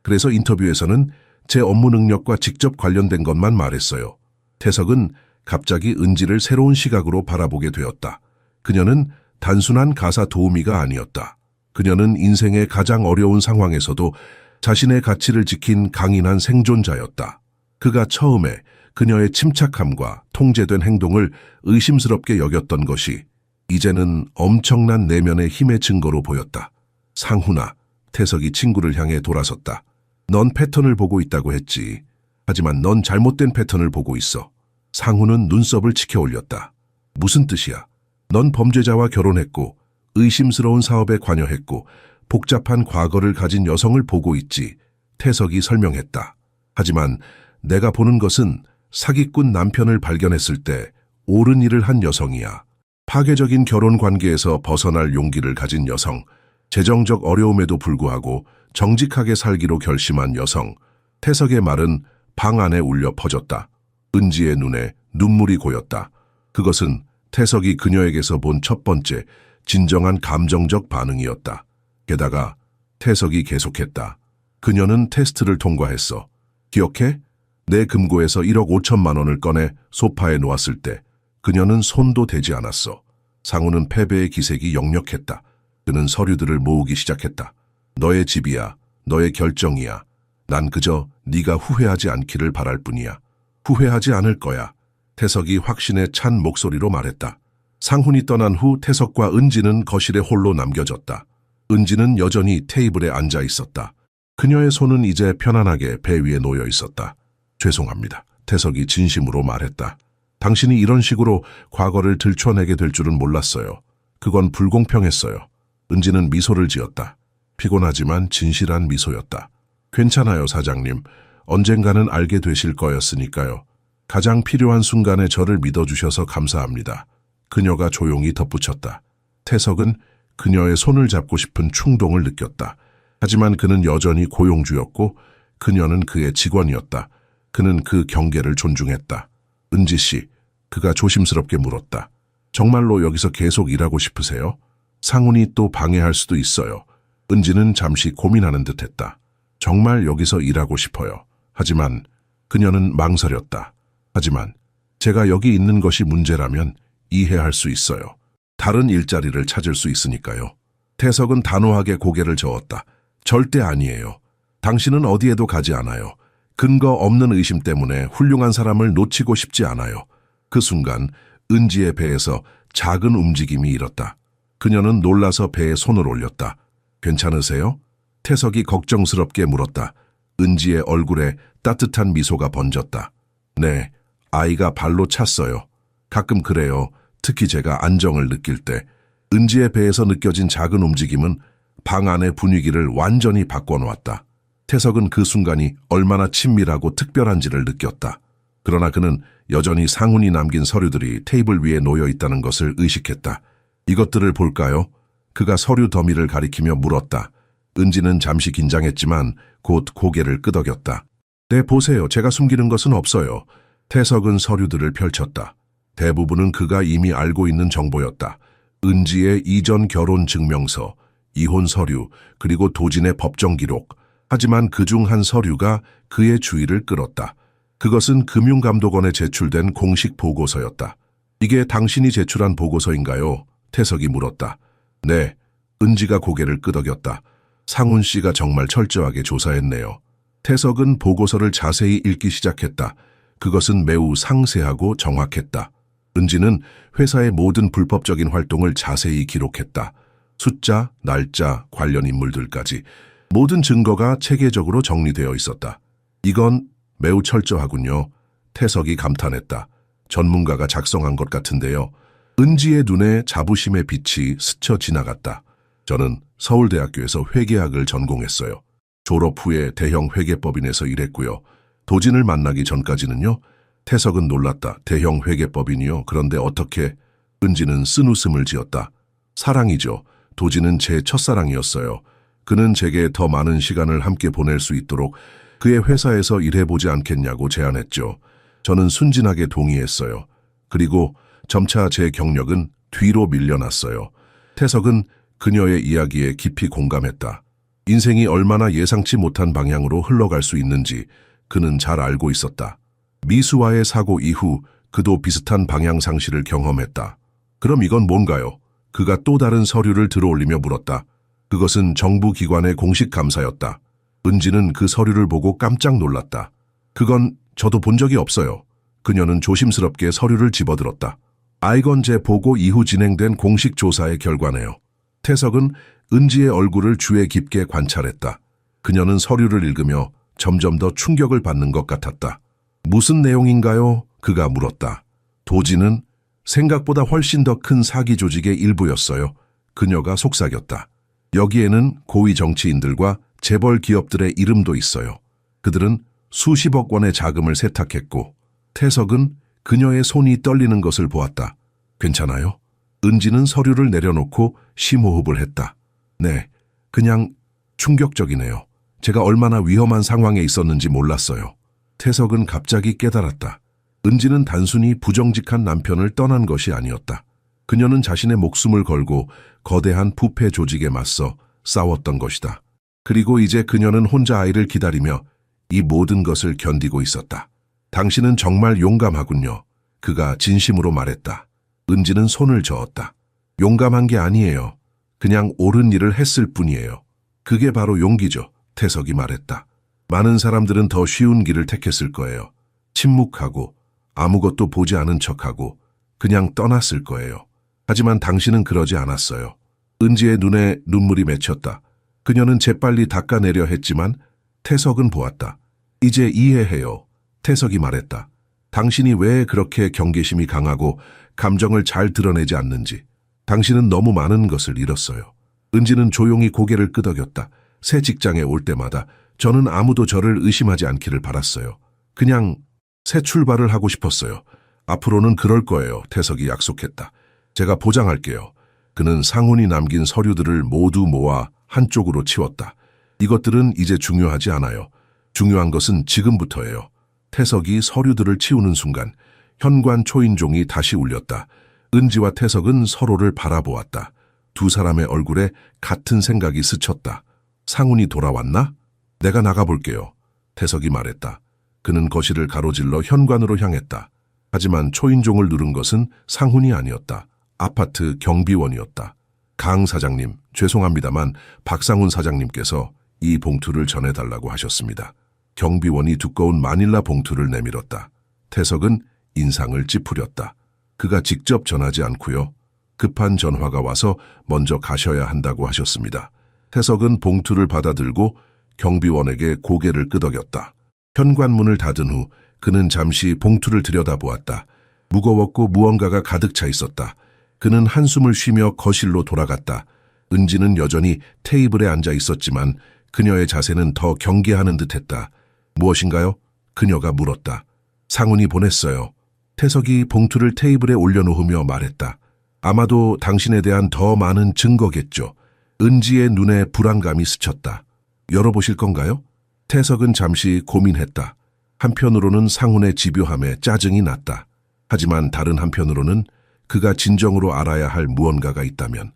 그래서 인터뷰에서는 제 업무 능력과 직접 관련된 것만 말했어요. 태석은 갑자기 은지를 새로운 시각으로 바라보게 되었다. 그녀는 단순한 가사 도우미가 아니었다. 그녀는 인생의 가장 어려운 상황에서도 자신의 가치를 지킨 강인한 생존자였다. 그가 처음에 그녀의 침착함과 통제된 행동을 의심스럽게 여겼던 것이 이제는 엄청난 내면의 힘의 증거로 보였다. 상훈아, 태석이 친구를 향해 돌아섰다. 넌 패턴을 보고 있다고 했지. 하지만 넌 잘못된 패턴을 보고 있어. 상훈은 눈썹을 치켜 올렸다. 무슨 뜻이야? 넌 범죄자와 결혼했고 의심스러운 사업에 관여했고 복잡한 과거를 가진 여성을 보고 있지. 태석이 설명했다. 하지만 내가 보는 것은 사기꾼 남편을 발견했을 때 옳은 일을 한 여성이야. 파괴적인 결혼 관계에서 벗어날 용기를 가진 여성, 재정적 어려움에도 불구하고 정직하게 살기로 결심한 여성. 태석의 말은 방 안에 울려 퍼졌다. 은지의 눈에 눈물이 고였다. 그것은 태석이 그녀에게서 본 첫 번째 진정한 감정적 반응이었다. 게다가 태석이 계속했다. 그녀는 테스트를 통과했어. 기억해? 내 금고에서 1억 5천만 원을 꺼내 소파에 놓았을 때 그녀는 손도 대지 않았어. 상훈은 패배의 기색이 역력했다. 그는 서류들을 모으기 시작했다. 너의 집이야. 너의 결정이야. 난 그저 네가 후회하지 않기를 바랄 뿐이야. 후회하지 않을 거야. 태석이 확신에 찬 목소리로 말했다. 상훈이 떠난 후 태석과 은지는 거실에 홀로 남겨졌다. 은지는 여전히 테이블에 앉아 있었다. 그녀의 손은 이제 편안하게 배 위에 놓여 있었다. 죄송합니다. 태석이 진심으로 말했다. 당신이 이런 식으로 과거를 들춰내게 될 줄은 몰랐어요. 그건 불공평했어요. 은지는 미소를 지었다. 피곤하지만 진실한 미소였다. 괜찮아요, 사장님. 언젠가는 알게 되실 거였으니까요. 가장 필요한 순간에 저를 믿어주셔서 감사합니다. 그녀가 조용히 덧붙였다. 태석은 그녀의 손을 잡고 싶은 충동을 느꼈다. 하지만 그는 여전히 고용주였고 그녀는 그의 직원이었다. 그는 그 경계를 존중했다. 은지 씨, 그가 조심스럽게 물었다. 정말로 여기서 계속 일하고 싶으세요? 상훈이 또 방해할 수도 있어요. 은지는 잠시 고민하는 듯했다. 정말 여기서 일하고 싶어요. 하지만 그녀는 망설였다. 하지만 제가 여기 있는 것이 문제라면 이해할 수 있어요. 다른 일자리를 찾을 수 있으니까요. 태석은 단호하게 고개를 저었다. 절대 아니에요. 당신은 어디에도 가지 않아요. 근거 없는 의심 때문에 훌륭한 사람을 놓치고 싶지 않아요. 그 순간 은지의 배에서 작은 움직임이 일었다. 그녀는 놀라서 배에 손을 올렸다. 괜찮으세요? 태석이 걱정스럽게 물었다. 은지의 얼굴에 따뜻한 미소가 번졌다. 네, 아이가 발로 찼어요. 가끔 그래요. 특히 제가 안정을 느낄 때. 은지의 배에서 느껴진 작은 움직임은 방 안의 분위기를 완전히 바꿔놓았다. 태석은 그 순간이 얼마나 친밀하고 특별한지를 느꼈다. 그러나 그는 여전히 상훈이 남긴 서류들이 테이블 위에 놓여 있다는 것을 의식했다. 이것들을 볼까요? 그가 서류 더미를 가리키며 물었다. 은지는 잠시 긴장했지만 곧 고개를 끄덕였다. 네, 보세요. 제가 숨기는 것은 없어요. 태석은 서류들을 펼쳤다. 대부분은 그가 이미 알고 있는 정보였다. 은지의 이전 결혼 증명서, 이혼 서류, 그리고 도진의 법정 기록. 하지만 그중 한 서류가 그의 주의를 끌었다. 그것은 금융감독원에 제출된 공식 보고서였다. 이게 당신이 제출한 보고서인가요? 태석이 물었다. 네. 은지가 고개를 끄덕였다. 상훈 씨가 정말 철저하게 조사했네요. 태석은 보고서를 자세히 읽기 시작했다. 그것은 매우 상세하고 정확했다. 은지는 회사의 모든 불법적인 활동을 자세히 기록했다. 숫자, 날짜, 관련 인물들까지 모든 증거가 체계적으로 정리되어 있었다. 이건 매우 철저하군요. 태석이 감탄했다. 전문가가 작성한 것 같은데요. 은지의 눈에 자부심의 빛이 스쳐 지나갔다. 저는 서울대학교에서 회계학을 전공했어요. 졸업 후에 대형 회계법인에서 일했고요. 도진을 만나기 전까지는요. 태석은 놀랐다. 대형 회계법인이요. 그런데 어떻게? 은지는 쓴웃음을 지었다. 사랑이죠. 도진은 제 첫사랑이었어요. 그는 제게 더 많은 시간을 함께 보낼 수 있도록 그의 회사에서 일해보지 않겠냐고 제안했죠. 저는 순진하게 동의했어요. 그리고 점차 제 경력은 뒤로 밀려났어요. 태석은 그녀의 이야기에 깊이 공감했다. 인생이 얼마나 예상치 못한 방향으로 흘러갈 수 있는지 그는 잘 알고 있었다. 미수와의 사고 이후 그도 비슷한 방향 상실을 경험했다. 그럼 이건 뭔가요? 그가 또 다른 서류를 들어올리며 물었다. 그것은 정부 기관의 공식 감사였다. 은지는 그 서류를 보고 깜짝 놀랐다. 그건 저도 본 적이 없어요. 그녀는 조심스럽게 서류를 집어들었다. 아이건제 보고 이후 진행된 공식 조사의 결과네요. 태석은 은지의 얼굴을 주의 깊게 관찰했다. 그녀는 서류를 읽으며 점점 더 충격을 받는 것 같았다. 무슨 내용인가요? 그가 물었다. 도진은 생각보다 훨씬 더 큰 사기 조직의 일부였어요. 그녀가 속삭였다. 여기에는 고위 정치인들과 재벌 기업들의 이름도 있어요. 그들은 수십억 원의 자금을 세탁했고 태석은 그녀의 손이 떨리는 것을 보았다. 괜찮아요? 은지는 서류를 내려놓고 심호흡을 했다. 네, 그냥 충격적이네요. 제가 얼마나 위험한 상황에 있었는지 몰랐어요. 태석은 갑자기 깨달았다. 은지는 단순히 부정직한 남편을 떠난 것이 아니었다. 그녀는 자신의 목숨을 걸고 거대한 부패 조직에 맞서 싸웠던 것이다. 그리고 이제 그녀는 혼자 아이를 기다리며 이 모든 것을 견디고 있었다. 당신은 정말 용감하군요. 그가 진심으로 말했다. 은지는 손을 저었다. 용감한 게 아니에요. 그냥 옳은 일을 했을 뿐이에요. 그게 바로 용기죠. 태석이 말했다. 많은 사람들은 더 쉬운 길을 택했을 거예요. 침묵하고 아무것도 보지 않은 척하고 그냥 떠났을 거예요. 하지만 당신은 그러지 않았어요. 은지의 눈에 눈물이 맺혔다. 그녀는 재빨리 닦아내려 했지만 태석은 보았다. 이제 이해해요. 태석이 말했다. 당신이 왜 그렇게 경계심이 강하고 감정을 잘 드러내지 않는지. 당신은 너무 많은 것을 잃었어요. 은지는 조용히 고개를 끄덕였다. 새 직장에 올 때마다 저는 아무도 저를 의심하지 않기를 바랐어요. 그냥 새 출발을 하고 싶었어요. 앞으로는 그럴 거예요. 태석이 약속했다. 제가 보장할게요. 그는 상훈이 남긴 서류들을 모두 모아 한쪽으로 치웠다. 이것들은 이제 중요하지 않아요. 중요한 것은 지금부터예요. 태석이 서류들을 치우는 순간 현관 초인종이 다시 울렸다. 은지와 태석은 서로를 바라보았다. 두 사람의 얼굴에 같은 생각이 스쳤다. 상훈이 돌아왔나? 내가 나가볼게요. 태석이 말했다. 그는 거실을 가로질러 현관으로 향했다. 하지만 초인종을 누른 것은 상훈이 아니었다. 아파트 경비원이었다. 강 사장님, 죄송합니다만 박상훈 사장님께서 이 봉투를 전해달라고 하셨습니다. 경비원이 두꺼운 마닐라 봉투를 내밀었다. 태석은 인상을 찌푸렸다. 그가 직접 전하지 않고요. 급한 전화가 와서 먼저 가셔야 한다고 하셨습니다. 태석은 봉투를 받아들고 경비원에게 고개를 끄덕였다. 현관문을 닫은 후 그는 잠시 봉투를 들여다보았다. 무거웠고 무언가가 가득 차 있었다. 그는 한숨을 쉬며 거실로 돌아갔다. 은지는 여전히 테이블에 앉아 있었지만 그녀의 자세는 더 경계하는 듯했다. 무엇인가요? 그녀가 물었다. 상훈이 보냈어요. 태석이 봉투를 테이블에 올려놓으며 말했다. 아마도 당신에 대한 더 많은 증거겠죠. 은지의 눈에 불안감이 스쳤다. 열어보실 건가요? 태석은 잠시 고민했다. 한편으로는 상훈의 집요함에 짜증이 났다. 하지만 다른 한편으로는 그가 진정으로 알아야 할 무언가가 있다면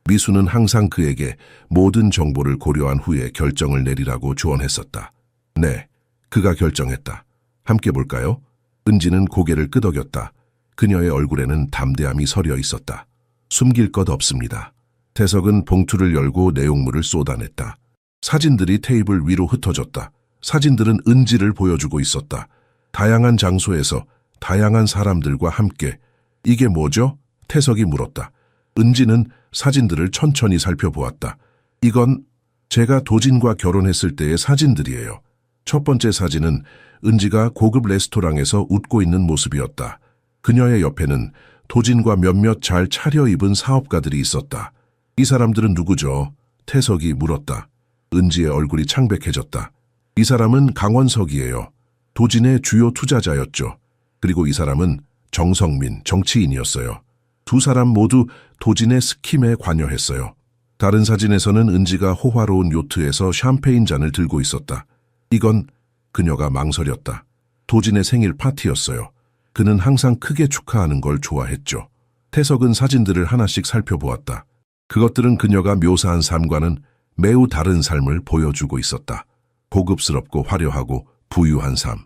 미수는 항상 그에게 모든 정보를 고려한 후에 결정을 내리라고 조언했었다. 네, 그가 결정했다. 함께 볼까요? 은지는 고개를 끄덕였다. 그녀의 얼굴에는 담대함이 서려 있었다. 숨길 것 없습니다. 태석은 봉투를 열고 내용물을 쏟아냈다. 사진들이 테이블 위로 흩어졌다. 사진들은 은지를 보여주고 있었다. 다양한 장소에서 다양한 사람들과 함께. 이게 뭐죠? 태석이 물었다. 은지는 사진들을 천천히 살펴보았다. 이건 제가 도진과 결혼했을 때의 사진들이에요. 첫 번째 사진은 은지가 고급 레스토랑에서 웃고 있는 모습이었다. 그녀의 옆에는 도진과 몇몇 잘 차려입은 사업가들이 있었다. 이 사람들은 누구죠? 태석이 물었다. 은지의 얼굴이 창백해졌다. 이 사람은 강원석이에요. 도진의 주요 투자자였죠. 그리고 이 사람은 정성민, 정치인이었어요. 두 사람 모두 도진의 스킴에 관여했어요. 다른 사진에서는 은지가 호화로운 요트에서 샴페인 잔을 들고 있었다. 이건 그녀가 망설였다. 도진의 생일 파티였어요. 그는 항상 크게 축하하는 걸 좋아했죠. 태석은 사진들을 하나씩 살펴보았다. 그것들은 그녀가 묘사한 삶과는 매우 다른 삶을 보여주고 있었다. 고급스럽고 화려하고 부유한 삶.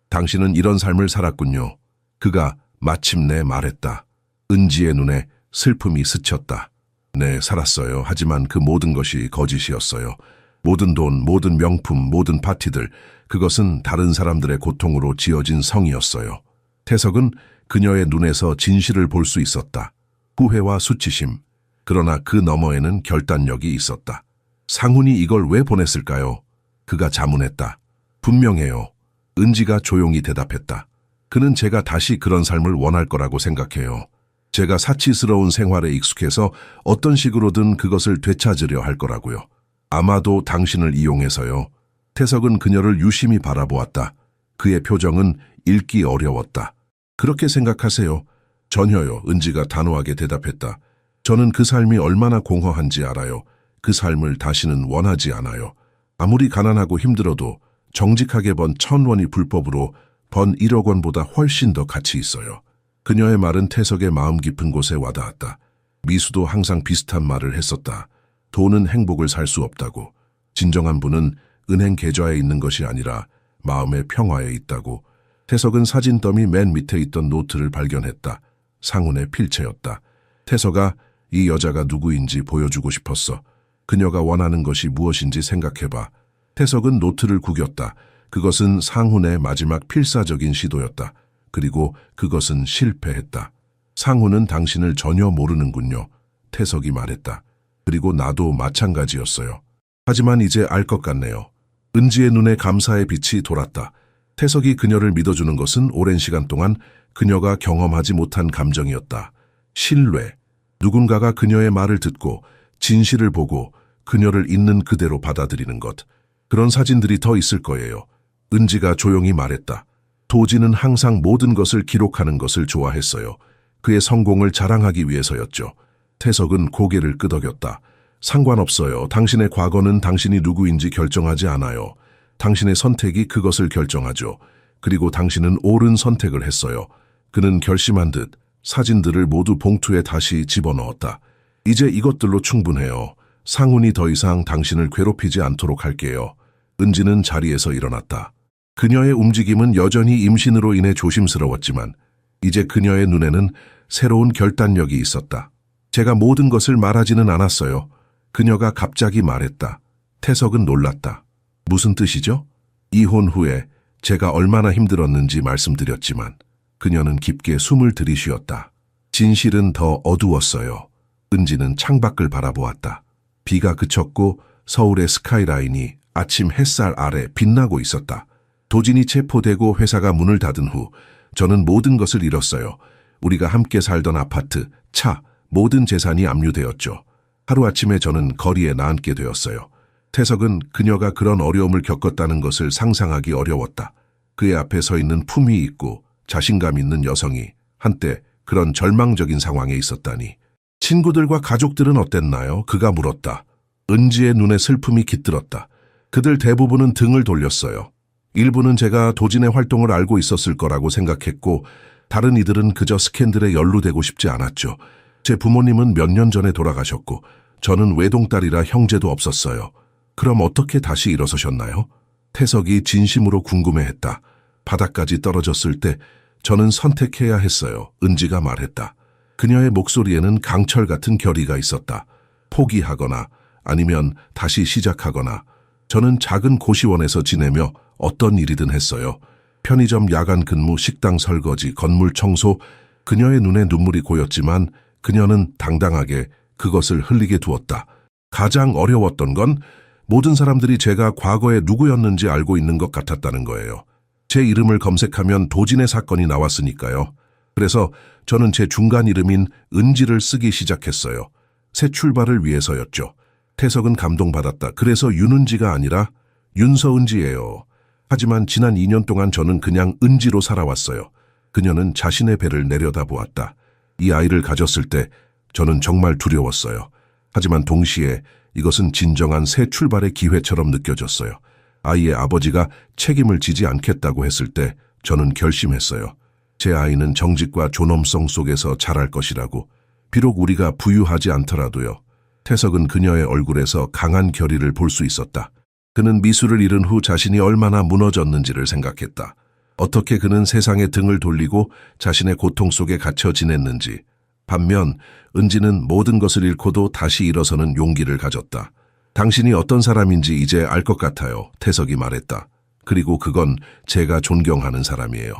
당신은 이런 삶을 살았군요. 그가 마침내 말했다. 은지의 눈에 슬픔이 스쳤다. 네, 살았어요. 하지만 그 모든 것이 거짓이었어요. 모든 돈, 모든 명품, 모든 파티들, 그것은 다른 사람들의 고통으로 지어진 성이었어요. 태석은 그녀의 눈에서 진실을 볼 수 있었다. 후회와 수치심. 그러나 그 너머에는 결단력이 있었다. 상훈이 이걸 왜 보냈을까요? 그가 자문했다. 분명해요. 은지가 조용히 대답했다. 그는 제가 다시 그런 삶을 원할 거라고 생각해요. 제가 사치스러운 생활에 익숙해서 어떤 식으로든 그것을 되찾으려 할 거라고요. 아마도 당신을 이용해서요. 태석은 그녀를 유심히 바라보았다. 그의 표정은 읽기 어려웠다. 그렇게 생각하세요? 전혀요. 은지가 단호하게 대답했다. 저는 그 삶이 얼마나 공허한지 알아요. 그 삶을 다시는 원하지 않아요. 아무리 가난하고 힘들어도 정직하게 번 1,000원이 불법으로 번 1억 원보다 훨씬 더 가치 있어요. 그녀의 말은 태석의 마음 깊은 곳에 와닿았다. 미수도 항상 비슷한 말을 했었다. 돈은 행복을 살 수 없다고. 진정한 분은 은행 계좌에 있는 것이 아니라 마음의 평화에 있다고. 태석은 사진 더미 맨 밑에 있던 노트를 발견했다. 상훈의 필체였다. 태석아, 이 여자가 누구인지 보여주고 싶었어. 그녀가 원하는 것이 무엇인지 생각해봐. 태석은 노트를 구겼다. 그것은 상훈의 마지막 필사적인 시도였다. 그리고 그것은 실패했다. 상훈은 당신을 전혀 모르는군요. 태석이 말했다. 그리고 나도 마찬가지였어요. 하지만 이제 알 것 같네요. 은지의 눈에 감사의 빛이 돌았다. 태석이 그녀를 믿어주는 것은 오랜 시간 동안 그녀가 경험하지 못한 감정이었다. 신뢰. 누군가가 그녀의 말을 듣고 진실을 보고 그녀를 있는 그대로 받아들이는 것. 그런 사진들이 더 있을 거예요. 은지가 조용히 말했다. 도진은 항상 모든 것을 기록하는 것을 좋아했어요. 그의 성공을 자랑하기 위해서였죠. 태석은 고개를 끄덕였다. 상관없어요. 당신의 과거는 당신이 누구인지 결정하지 않아요. 당신의 선택이 그것을 결정하죠. 그리고 당신은 옳은 선택을 했어요. 그는 결심한 듯 사진들을 모두 봉투에 다시 집어넣었다. 이제 이것들로 충분해요. 상훈이 더 이상 당신을 괴롭히지 않도록 할게요. 은지는 자리에서 일어났다. 그녀의 움직임은 여전히 임신으로 인해 조심스러웠지만 이제 그녀의 눈에는 새로운 결단력이 있었다. 제가 모든 것을 말하지는 않았어요. 그녀가 갑자기 말했다. 태석은 놀랐다. 무슨 뜻이죠? 이혼 후에 제가 얼마나 힘들었는지 말씀드렸지만 그녀는 깊게 숨을 들이쉬었다. 진실은 더 어두웠어요. 은지는 창밖을 바라보았다. 비가 그쳤고 서울의 스카이라인이 아침 햇살 아래 빛나고 있었다. 도진이 체포되고 회사가 문을 닫은 후 저는 모든 것을 잃었어요. 우리가 함께 살던 아파트, 차, 모든 재산이 압류되었죠. 하루아침에 저는 거리에 나앉게 되었어요. 태석은 그녀가 그런 어려움을 겪었다는 것을 상상하기 어려웠다. 그의 앞에 서 있는 품위 있고 자신감 있는 여성이 한때 그런 절망적인 상황에 있었다니. 친구들과 가족들은 어땠나요? 그가 물었다. 은지의 눈에 슬픔이 깃들었다. 그들 대부분은 등을 돌렸어요. 일부는 제가 도진의 활동을 알고 있었을 거라고 생각했고 다른 이들은 그저 스캔들에 연루되고 싶지 않았죠. 제 부모님은 몇 년 전에 돌아가셨고 저는 외동딸이라 형제도 없었어요. 그럼 어떻게 다시 일어서셨나요? 태석이 진심으로 궁금해했다. 바닥까지 떨어졌을 때 저는 선택해야 했어요. 은지가 말했다. 그녀의 목소리에는 강철 같은 결의가 있었다. 포기하거나 아니면 다시 시작하거나. 저는 작은 고시원에서 지내며 어떤 일이든 했어요. 편의점 야간 근무, 식당 설거지, 건물 청소. 그녀의 눈에 눈물이 고였지만 그녀는 당당하게 그것을 흘리게 두었다. 가장 어려웠던 건 모든 사람들이 제가 과거에 누구였는지 알고 있는 것 같았다는 거예요. 제 이름을 검색하면 도진의 사건이 나왔으니까요. 그래서 저는 제 중간 이름인 은지를 쓰기 시작했어요. 새 출발을 위해서였죠. 태석은 감동받았다. 그래서 윤은지가 아니라 윤서은지예요. 하지만 지난 2년 동안 저는 그냥 은지로 살아왔어요. 그녀는 자신의 배를 내려다보았다. 이 아이를 가졌을 때 저는 정말 두려웠어요. 하지만 동시에 이것은 진정한 새 출발의 기회처럼 느껴졌어요. 아이의 아버지가 책임을 지지 않겠다고 했을 때 저는 결심했어요. 제 아이는 정직과 존엄성 속에서 자랄 것이라고. 비록 우리가 부유하지 않더라도요. 태석은 그녀의 얼굴에서 강한 결의를 볼 수 있었다. 그는 미술을 잃은 후 자신이 얼마나 무너졌는지를 생각했다. 어떻게 그는 세상에 등을 돌리고 자신의 고통 속에 갇혀 지냈는지. 반면 은지는 모든 것을 잃고도 다시 일어서는 용기를 가졌다. 당신이 어떤 사람인지 이제 알 것 같아요. 태석이 말했다. 그리고 그건 제가 존경하는 사람이에요.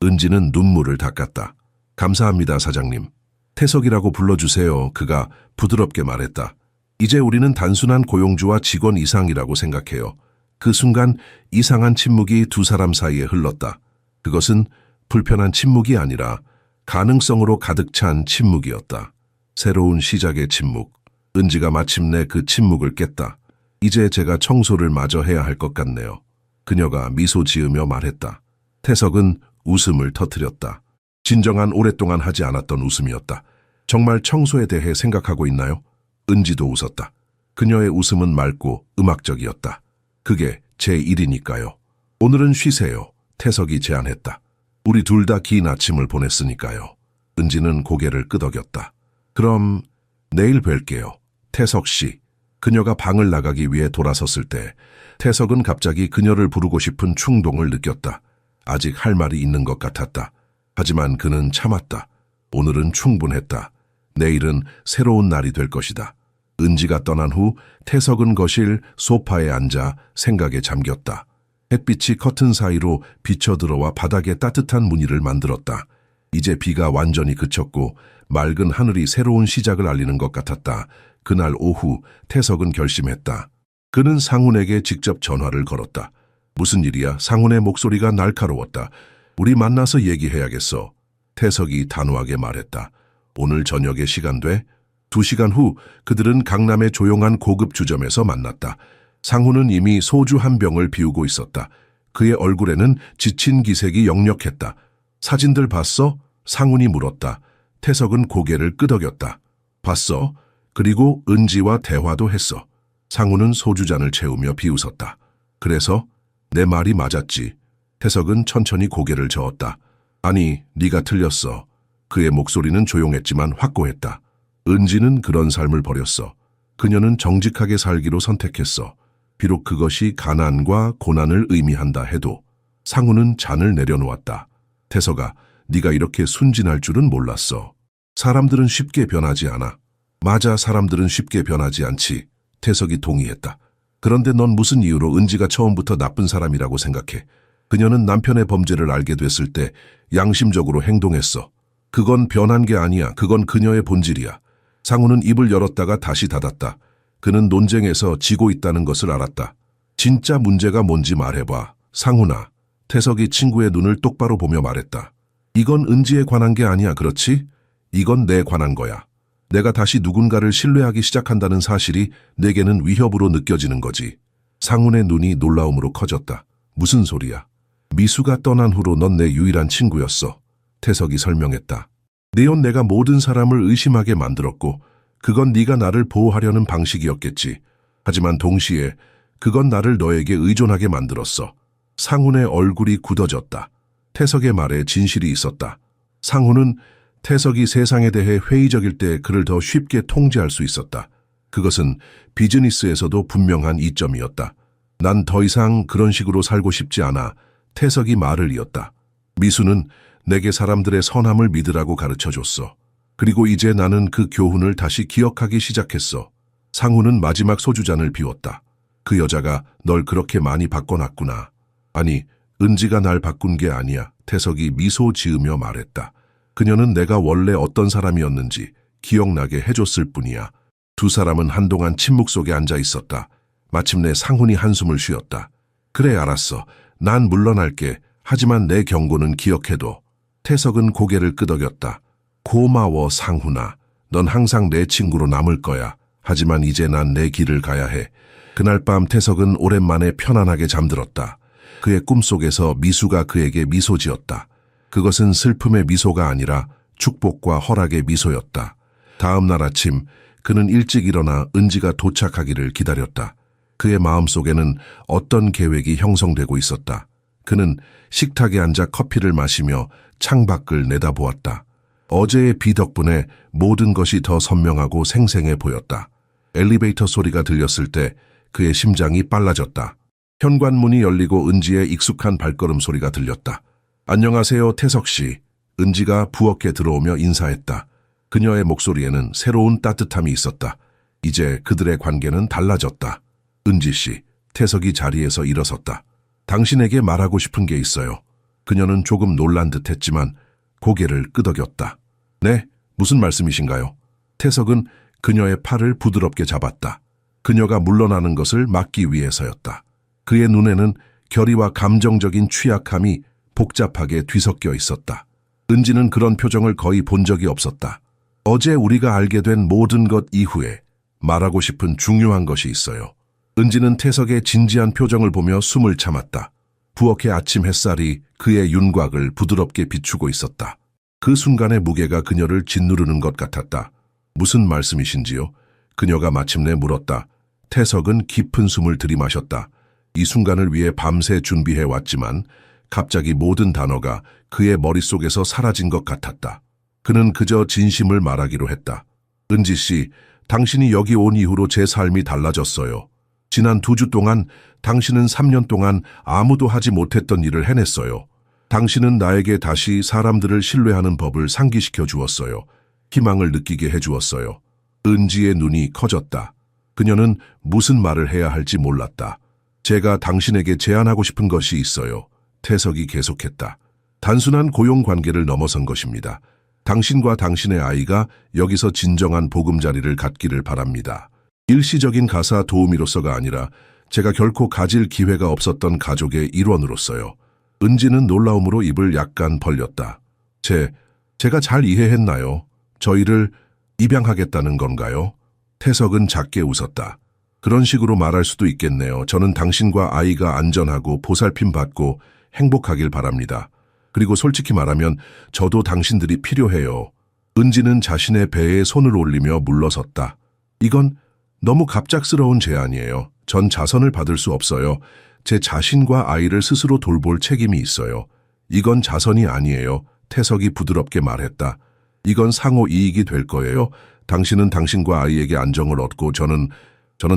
은지는 눈물을 닦았다. 감사합니다, 사장님. 태석이라고 불러주세요. 그가 부드럽게 말했다. 이제 우리는 단순한 고용주와 직원 이상이라고 생각해요. 그 순간 이상한 침묵이 두 사람 사이에 흘렀다. 그것은 불편한 침묵이 아니라 가능성으로 가득 찬 침묵이었다. 새로운 시작의 침묵. 은지가 마침내 그 침묵을 깼다. 이제 제가 청소를 마저 해야 할 것 같네요. 그녀가 미소 지으며 말했다. 태석은 웃음을 터뜨렸다. 진정한 오랫동안 하지 않았던 웃음이었다. 정말 청소에 대해 생각하고 있나요? 은지도 웃었다. 그녀의 웃음은 맑고 음악적이었다. 그게 제 일이니까요. 오늘은 쉬세요. 태석이 제안했다. 우리 둘 다 긴 아침을 보냈으니까요. 은지는 고개를 끄덕였다. 그럼 내일 뵐게요. 태석 씨. 그녀가 방을 나가기 위해 돌아섰을 때 태석은 갑자기 그녀를 부르고 싶은 충동을 느꼈다. 아직 할 말이 있는 것 같았다. 하지만 그는 참았다. 오늘은 충분했다. 내일은 새로운 날이 될 것이다. 은지가 떠난 후 태석은 거실 소파에 앉아 생각에 잠겼다. 햇빛이 커튼 사이로 비쳐들어와 바닥에 따뜻한 무늬를 만들었다. 이제 비가 완전히 그쳤고 맑은 하늘이 새로운 시작을 알리는 것 같았다. 그날 오후 태석은 결심했다. 그는 상훈에게 직접 전화를 걸었다. 무슨 일이야? 상훈의 목소리가 날카로웠다. 우리 만나서 얘기해야겠어. 태석이 단호하게 말했다. 오늘 저녁에 시간 돼? 2시간 후 그들은 강남의 조용한 고급 주점에서 만났다. 상훈은 이미 소주 한 병을 비우고 있었다. 그의 얼굴에는 지친 기색이 역력했다. 사진들 봤어? 상훈이 물었다. 태석은 고개를 끄덕였다. 봤어. 그리고 은지와 대화도 했어. 상우는 소주잔을 채우며 비웃었다. 그래서 내 말이 맞았지. 태석은 천천히 고개를 저었다. 아니, 네가 틀렸어. 그의 목소리는 조용했지만 확고했다. 은지는 그런 삶을 버렸어. 그녀는 정직하게 살기로 선택했어. 비록 그것이 가난과 고난을 의미한다 해도. 상우는 잔을 내려놓았다. 태석아, 네가 이렇게 순진할 줄은 몰랐어. 사람들은 쉽게 변하지 않아. 맞아, 사람들은 쉽게 변하지 않지. 태석이 동의했다. 그런데 넌 무슨 이유로 은지가 처음부터 나쁜 사람이라고 생각해? 그녀는 남편의 범죄를 알게 됐을 때 양심적으로 행동했어. 그건 변한 게 아니야. 그건 그녀의 본질이야. 상우는 입을 열었다가 다시 닫았다. 그는 논쟁에서 지고 있다는 것을 알았다. 진짜 문제가 뭔지 말해봐. 상훈아. 태석이 친구의 눈을 똑바로 보며 말했다. 이건 은지에 관한 게 아니야, 그렇지? 이건 내 관한 거야. 내가 다시 누군가를 신뢰하기 시작한다는 사실이 내게는 위협으로 느껴지는 거지. 상훈의 눈이 놀라움으로 커졌다. 무슨 소리야? 미수가 떠난 후로 넌 내 유일한 친구였어. 태석이 설명했다. 네온 내가 모든 사람을 의심하게 만들었고 그건 네가 나를 보호하려는 방식이었겠지. 하지만 동시에 그건 나를 너에게 의존하게 만들었어. 상훈의 얼굴이 굳어졌다. 태석의 말에 진실이 있었다. 상훈은 태석이 세상에 대해 회의적일 때 그를 더 쉽게 통제할 수 있었다. 그것은 비즈니스에서도 분명한 이점이었다. 난 더 이상 그런 식으로 살고 싶지 않아. 태석이 말을 이었다. 미수는 내게 사람들의 선함을 믿으라고 가르쳐줬어. 그리고 이제 나는 그 교훈을 다시 기억하기 시작했어. 상훈은 마지막 소주잔을 비웠다. 그 여자가 널 그렇게 많이 바꿔놨구나. 아니, 은지가 날 바꾼 게 아니야. 태석이 미소 지으며 말했다. 그녀는 내가 원래 어떤 사람이었는지 기억나게 해줬을 뿐이야. 두 사람은 한동안 침묵 속에 앉아 있었다. 마침내 상훈이 한숨을 쉬었다. 그래, 알았어. 난 물러날게. 하지만 내 경고는 기억해둬. 태석은 고개를 끄덕였다. 고마워, 상훈아. 넌 항상 내 친구로 남을 거야. 하지만 이제 난 내 길을 가야 해. 그날 밤 태석은 오랜만에 편안하게 잠들었다. 그의 꿈속에서 미수가 그에게 미소 지었다. 그것은 슬픔의 미소가 아니라 축복과 허락의 미소였다. 다음 날 아침 그는 일찍 일어나 은지가 도착하기를 기다렸다. 그의 마음속에는 어떤 계획이 형성되고 있었다. 그는 식탁에 앉아 커피를 마시며 창밖을 내다보았다. 어제의 비 덕분에 모든 것이 더 선명하고 생생해 보였다. 엘리베이터 소리가 들렸을 때 그의 심장이 빨라졌다. 현관문이 열리고 은지의 익숙한 발걸음 소리가 들렸다. 안녕하세요, 태석 씨. 은지가 부엌에 들어오며 인사했다. 그녀의 목소리에는 새로운 따뜻함이 있었다. 이제 그들의 관계는 달라졌다. 은지 씨, 태석이 자리에서 일어섰다. 당신에게 말하고 싶은 게 있어요. 그녀는 조금 놀란 듯 했지만 고개를 끄덕였다. 네, 무슨 말씀이신가요? 태석은 그녀의 팔을 부드럽게 잡았다. 그녀가 물러나는 것을 막기 위해서였다. 그의 눈에는 결의와 감정적인 취약함이 복잡하게 뒤섞여 있었다. 은지는 그런 표정을 거의 본 적이 없었다. 어제 우리가 알게 된 모든 것 이후에 말하고 싶은 중요한 것이 있어요. 은지는 태석의 진지한 표정을 보며 숨을 참았다. 부엌의 아침 햇살이 그의 윤곽을 부드럽게 비추고 있었다. 그 순간의 무게가 그녀를 짓누르는 것 같았다. 무슨 말씀이신지요? 그녀가 마침내 물었다. 태석은 깊은 숨을 들이마셨다. 이 순간을 위해 밤새 준비해 왔지만 갑자기 모든 단어가 그의 머릿속에서 사라진 것 같았다. 그는 그저 진심을 말하기로 했다. 은지 씨, 당신이 여기 온 이후로 제 삶이 달라졌어요. 지난 2주 동안 당신은 3년 동안 아무도 하지 못했던 일을 해냈어요. 당신은 나에게 다시 사람들을 신뢰하는 법을 상기시켜 주었어요. 희망을 느끼게 해주었어요. 은지의 눈이 커졌다. 그녀는 무슨 말을 해야 할지 몰랐다. 제가 당신에게 제안하고 싶은 것이 있어요. 태석이 계속했다. 단순한 고용 관계를 넘어선 것입니다. 당신과 당신의 아이가 여기서 진정한 보금자리를 갖기를 바랍니다. 일시적인 가사 도우미로서가 아니라 제가 결코 가질 기회가 없었던 가족의 일원으로서요. 은지는 놀라움으로 입을 약간 벌렸다. 제가 잘 이해했나요? 저희를 입양하겠다는 건가요? 태석은 작게 웃었다. 그런 식으로 말할 수도 있겠네요. 저는 당신과 아이가 안전하고 보살핌 받고 행복하길 바랍니다. 그리고 솔직히 말하면 저도 당신들이 필요해요. 은지는 자신의 배에 손을 올리며 물러섰다. 이건 너무 갑작스러운 제안이에요. 전 자선을 받을 수 없어요. 제 자신과 아이를 스스로 돌볼 책임이 있어요. 이건 자선이 아니에요. 태석이 부드럽게 말했다. 이건 상호 이익이 될 거예요. 당신은 당신과 아이에게 안정을 얻고 저는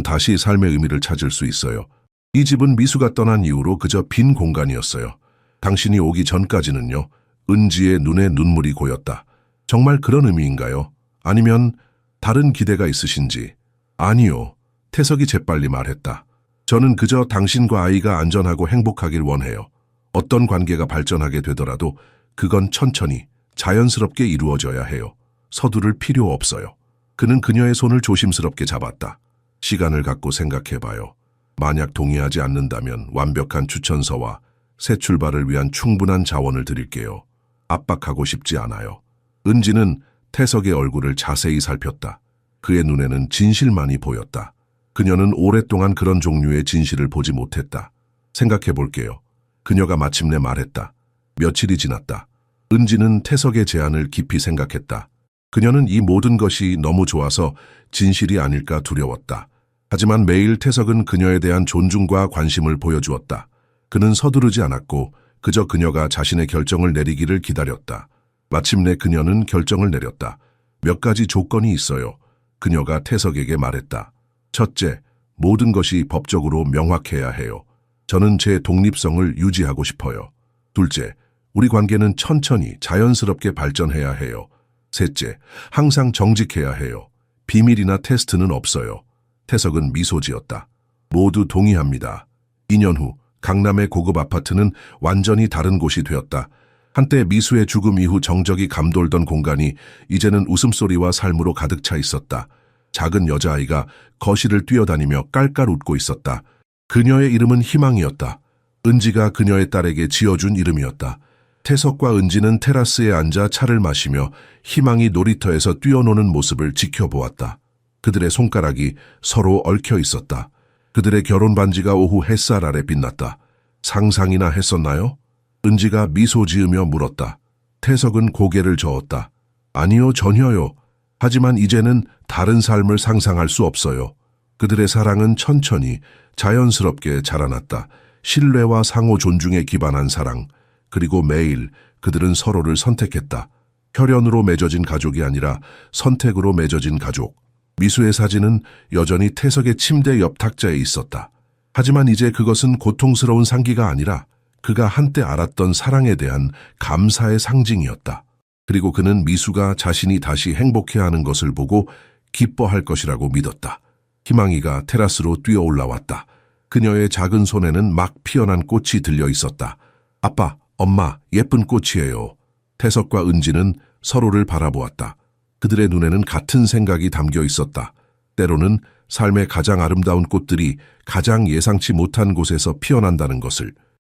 다시 삶의 의미를 찾을 수 있어요. 이 집은 미수가 떠난 이후로 그저 빈 공간이었어요. 당신이 오기 전까지는요. 은지의 눈에 눈물이 고였다. 정말 그런 의미인가요? 아니면 다른 기대가 있으신지? 아니요. 태석이 재빨리 말했다. 저는 그저 당신과 아이가 안전하고 행복하길 원해요. 어떤 관계가 발전하게 되더라도 그건 천천히 자연스럽게 이루어져야 해요. 서두를 필요 없어요. 그는 그녀의 손을 조심스럽게 잡았다. 시간을 갖고 생각해봐요. 만약 동의하지 않는다면 완벽한 추천서와 새 출발을 위한 충분한 자원을 드릴게요. 압박하고 싶지 않아요. 은지는 태석의 얼굴을 자세히 살폈다. 그의 눈에는 진실만이 보였다. 그녀는 오랫동안 그런 종류의 진실을 보지 못했다. 생각해 볼게요. 그녀가 마침내 말했다. 며칠이 지났다. 은지는 태석의 제안을 깊이 생각했다. 그녀는 이 모든 것이 너무 좋아서 진실이 아닐까 두려웠다. 하지만 매일 태석은 그녀에 대한 존중과 관심을 보여주었다. 그는 서두르지 않았고 그저 그녀가 자신의 결정을 내리기를 기다렸다. 마침내 그녀는 결정을 내렸다. 몇 가지 조건이 있어요. 그녀가 태석에게 말했다. 첫째, 모든 것이 법적으로 명확해야 해요. 저는 제 독립성을 유지하고 싶어요. 둘째, 우리 관계는 천천히 자연스럽게 발전해야 해요. 셋째, 항상 정직해야 해요. 비밀이나 테스트는 없어요. 태석은 미소 지었다. 모두 동의합니다. 2년 후 강남의 고급 아파트는 완전히 다른 곳이 되었다. 한때 미수의 죽음 이후 정적이 감돌던 공간이 이제는 웃음소리와 삶으로 가득 차 있었다. 작은 여자아이가 거실을 뛰어다니며 깔깔 웃고 있었다. 그녀의 이름은 희망이었다. 은지가 그녀의 딸에게 지어준 이름이었다. 태석과 은지는 테라스에 앉아 차를 마시며 희망이 놀이터에서 뛰어노는 모습을 지켜보았다. 그들의 손가락이 서로 얽혀 있었다. 그들의 결혼 반지가 오후 햇살 아래 빛났다. 상상이나 했었나요? 은지가 미소 지으며 물었다. 태석은 고개를 저었다. 아니요, 전혀요. 하지만 이제는 다른 삶을 상상할 수 없어요. 그들의 사랑은 천천히 자연스럽게 자라났다. 신뢰와 상호 존중에 기반한 사랑. 그리고 매일 그들은 서로를 선택했다. 혈연으로 맺어진 가족이 아니라 선택으로 맺어진 가족. 미수의 사진은 여전히 태석의 침대 옆 탁자에 있었다. 하지만 이제 그것은 고통스러운 상기가 아니라 그가 한때 알았던 사랑에 대한 감사의 상징이었다. 그리고 그는 미수가 자신이 다시 행복해하는 것을 보고 기뻐할 것이라고 믿었다. 희망이가 테라스로 뛰어 올라왔다. 그녀의 작은 손에는 막 피어난 꽃이 들려 있었다. 아빠, 엄마, 예쁜 꽃이에요. 태석과 은지는 서로를 바라보았다. 그들의 눈에는 같은 생각이 담겨 있었다. 때로는 삶의 가장 아름다운 꽃들이 가장 예상치 못한 곳에서 피어난다는 것을.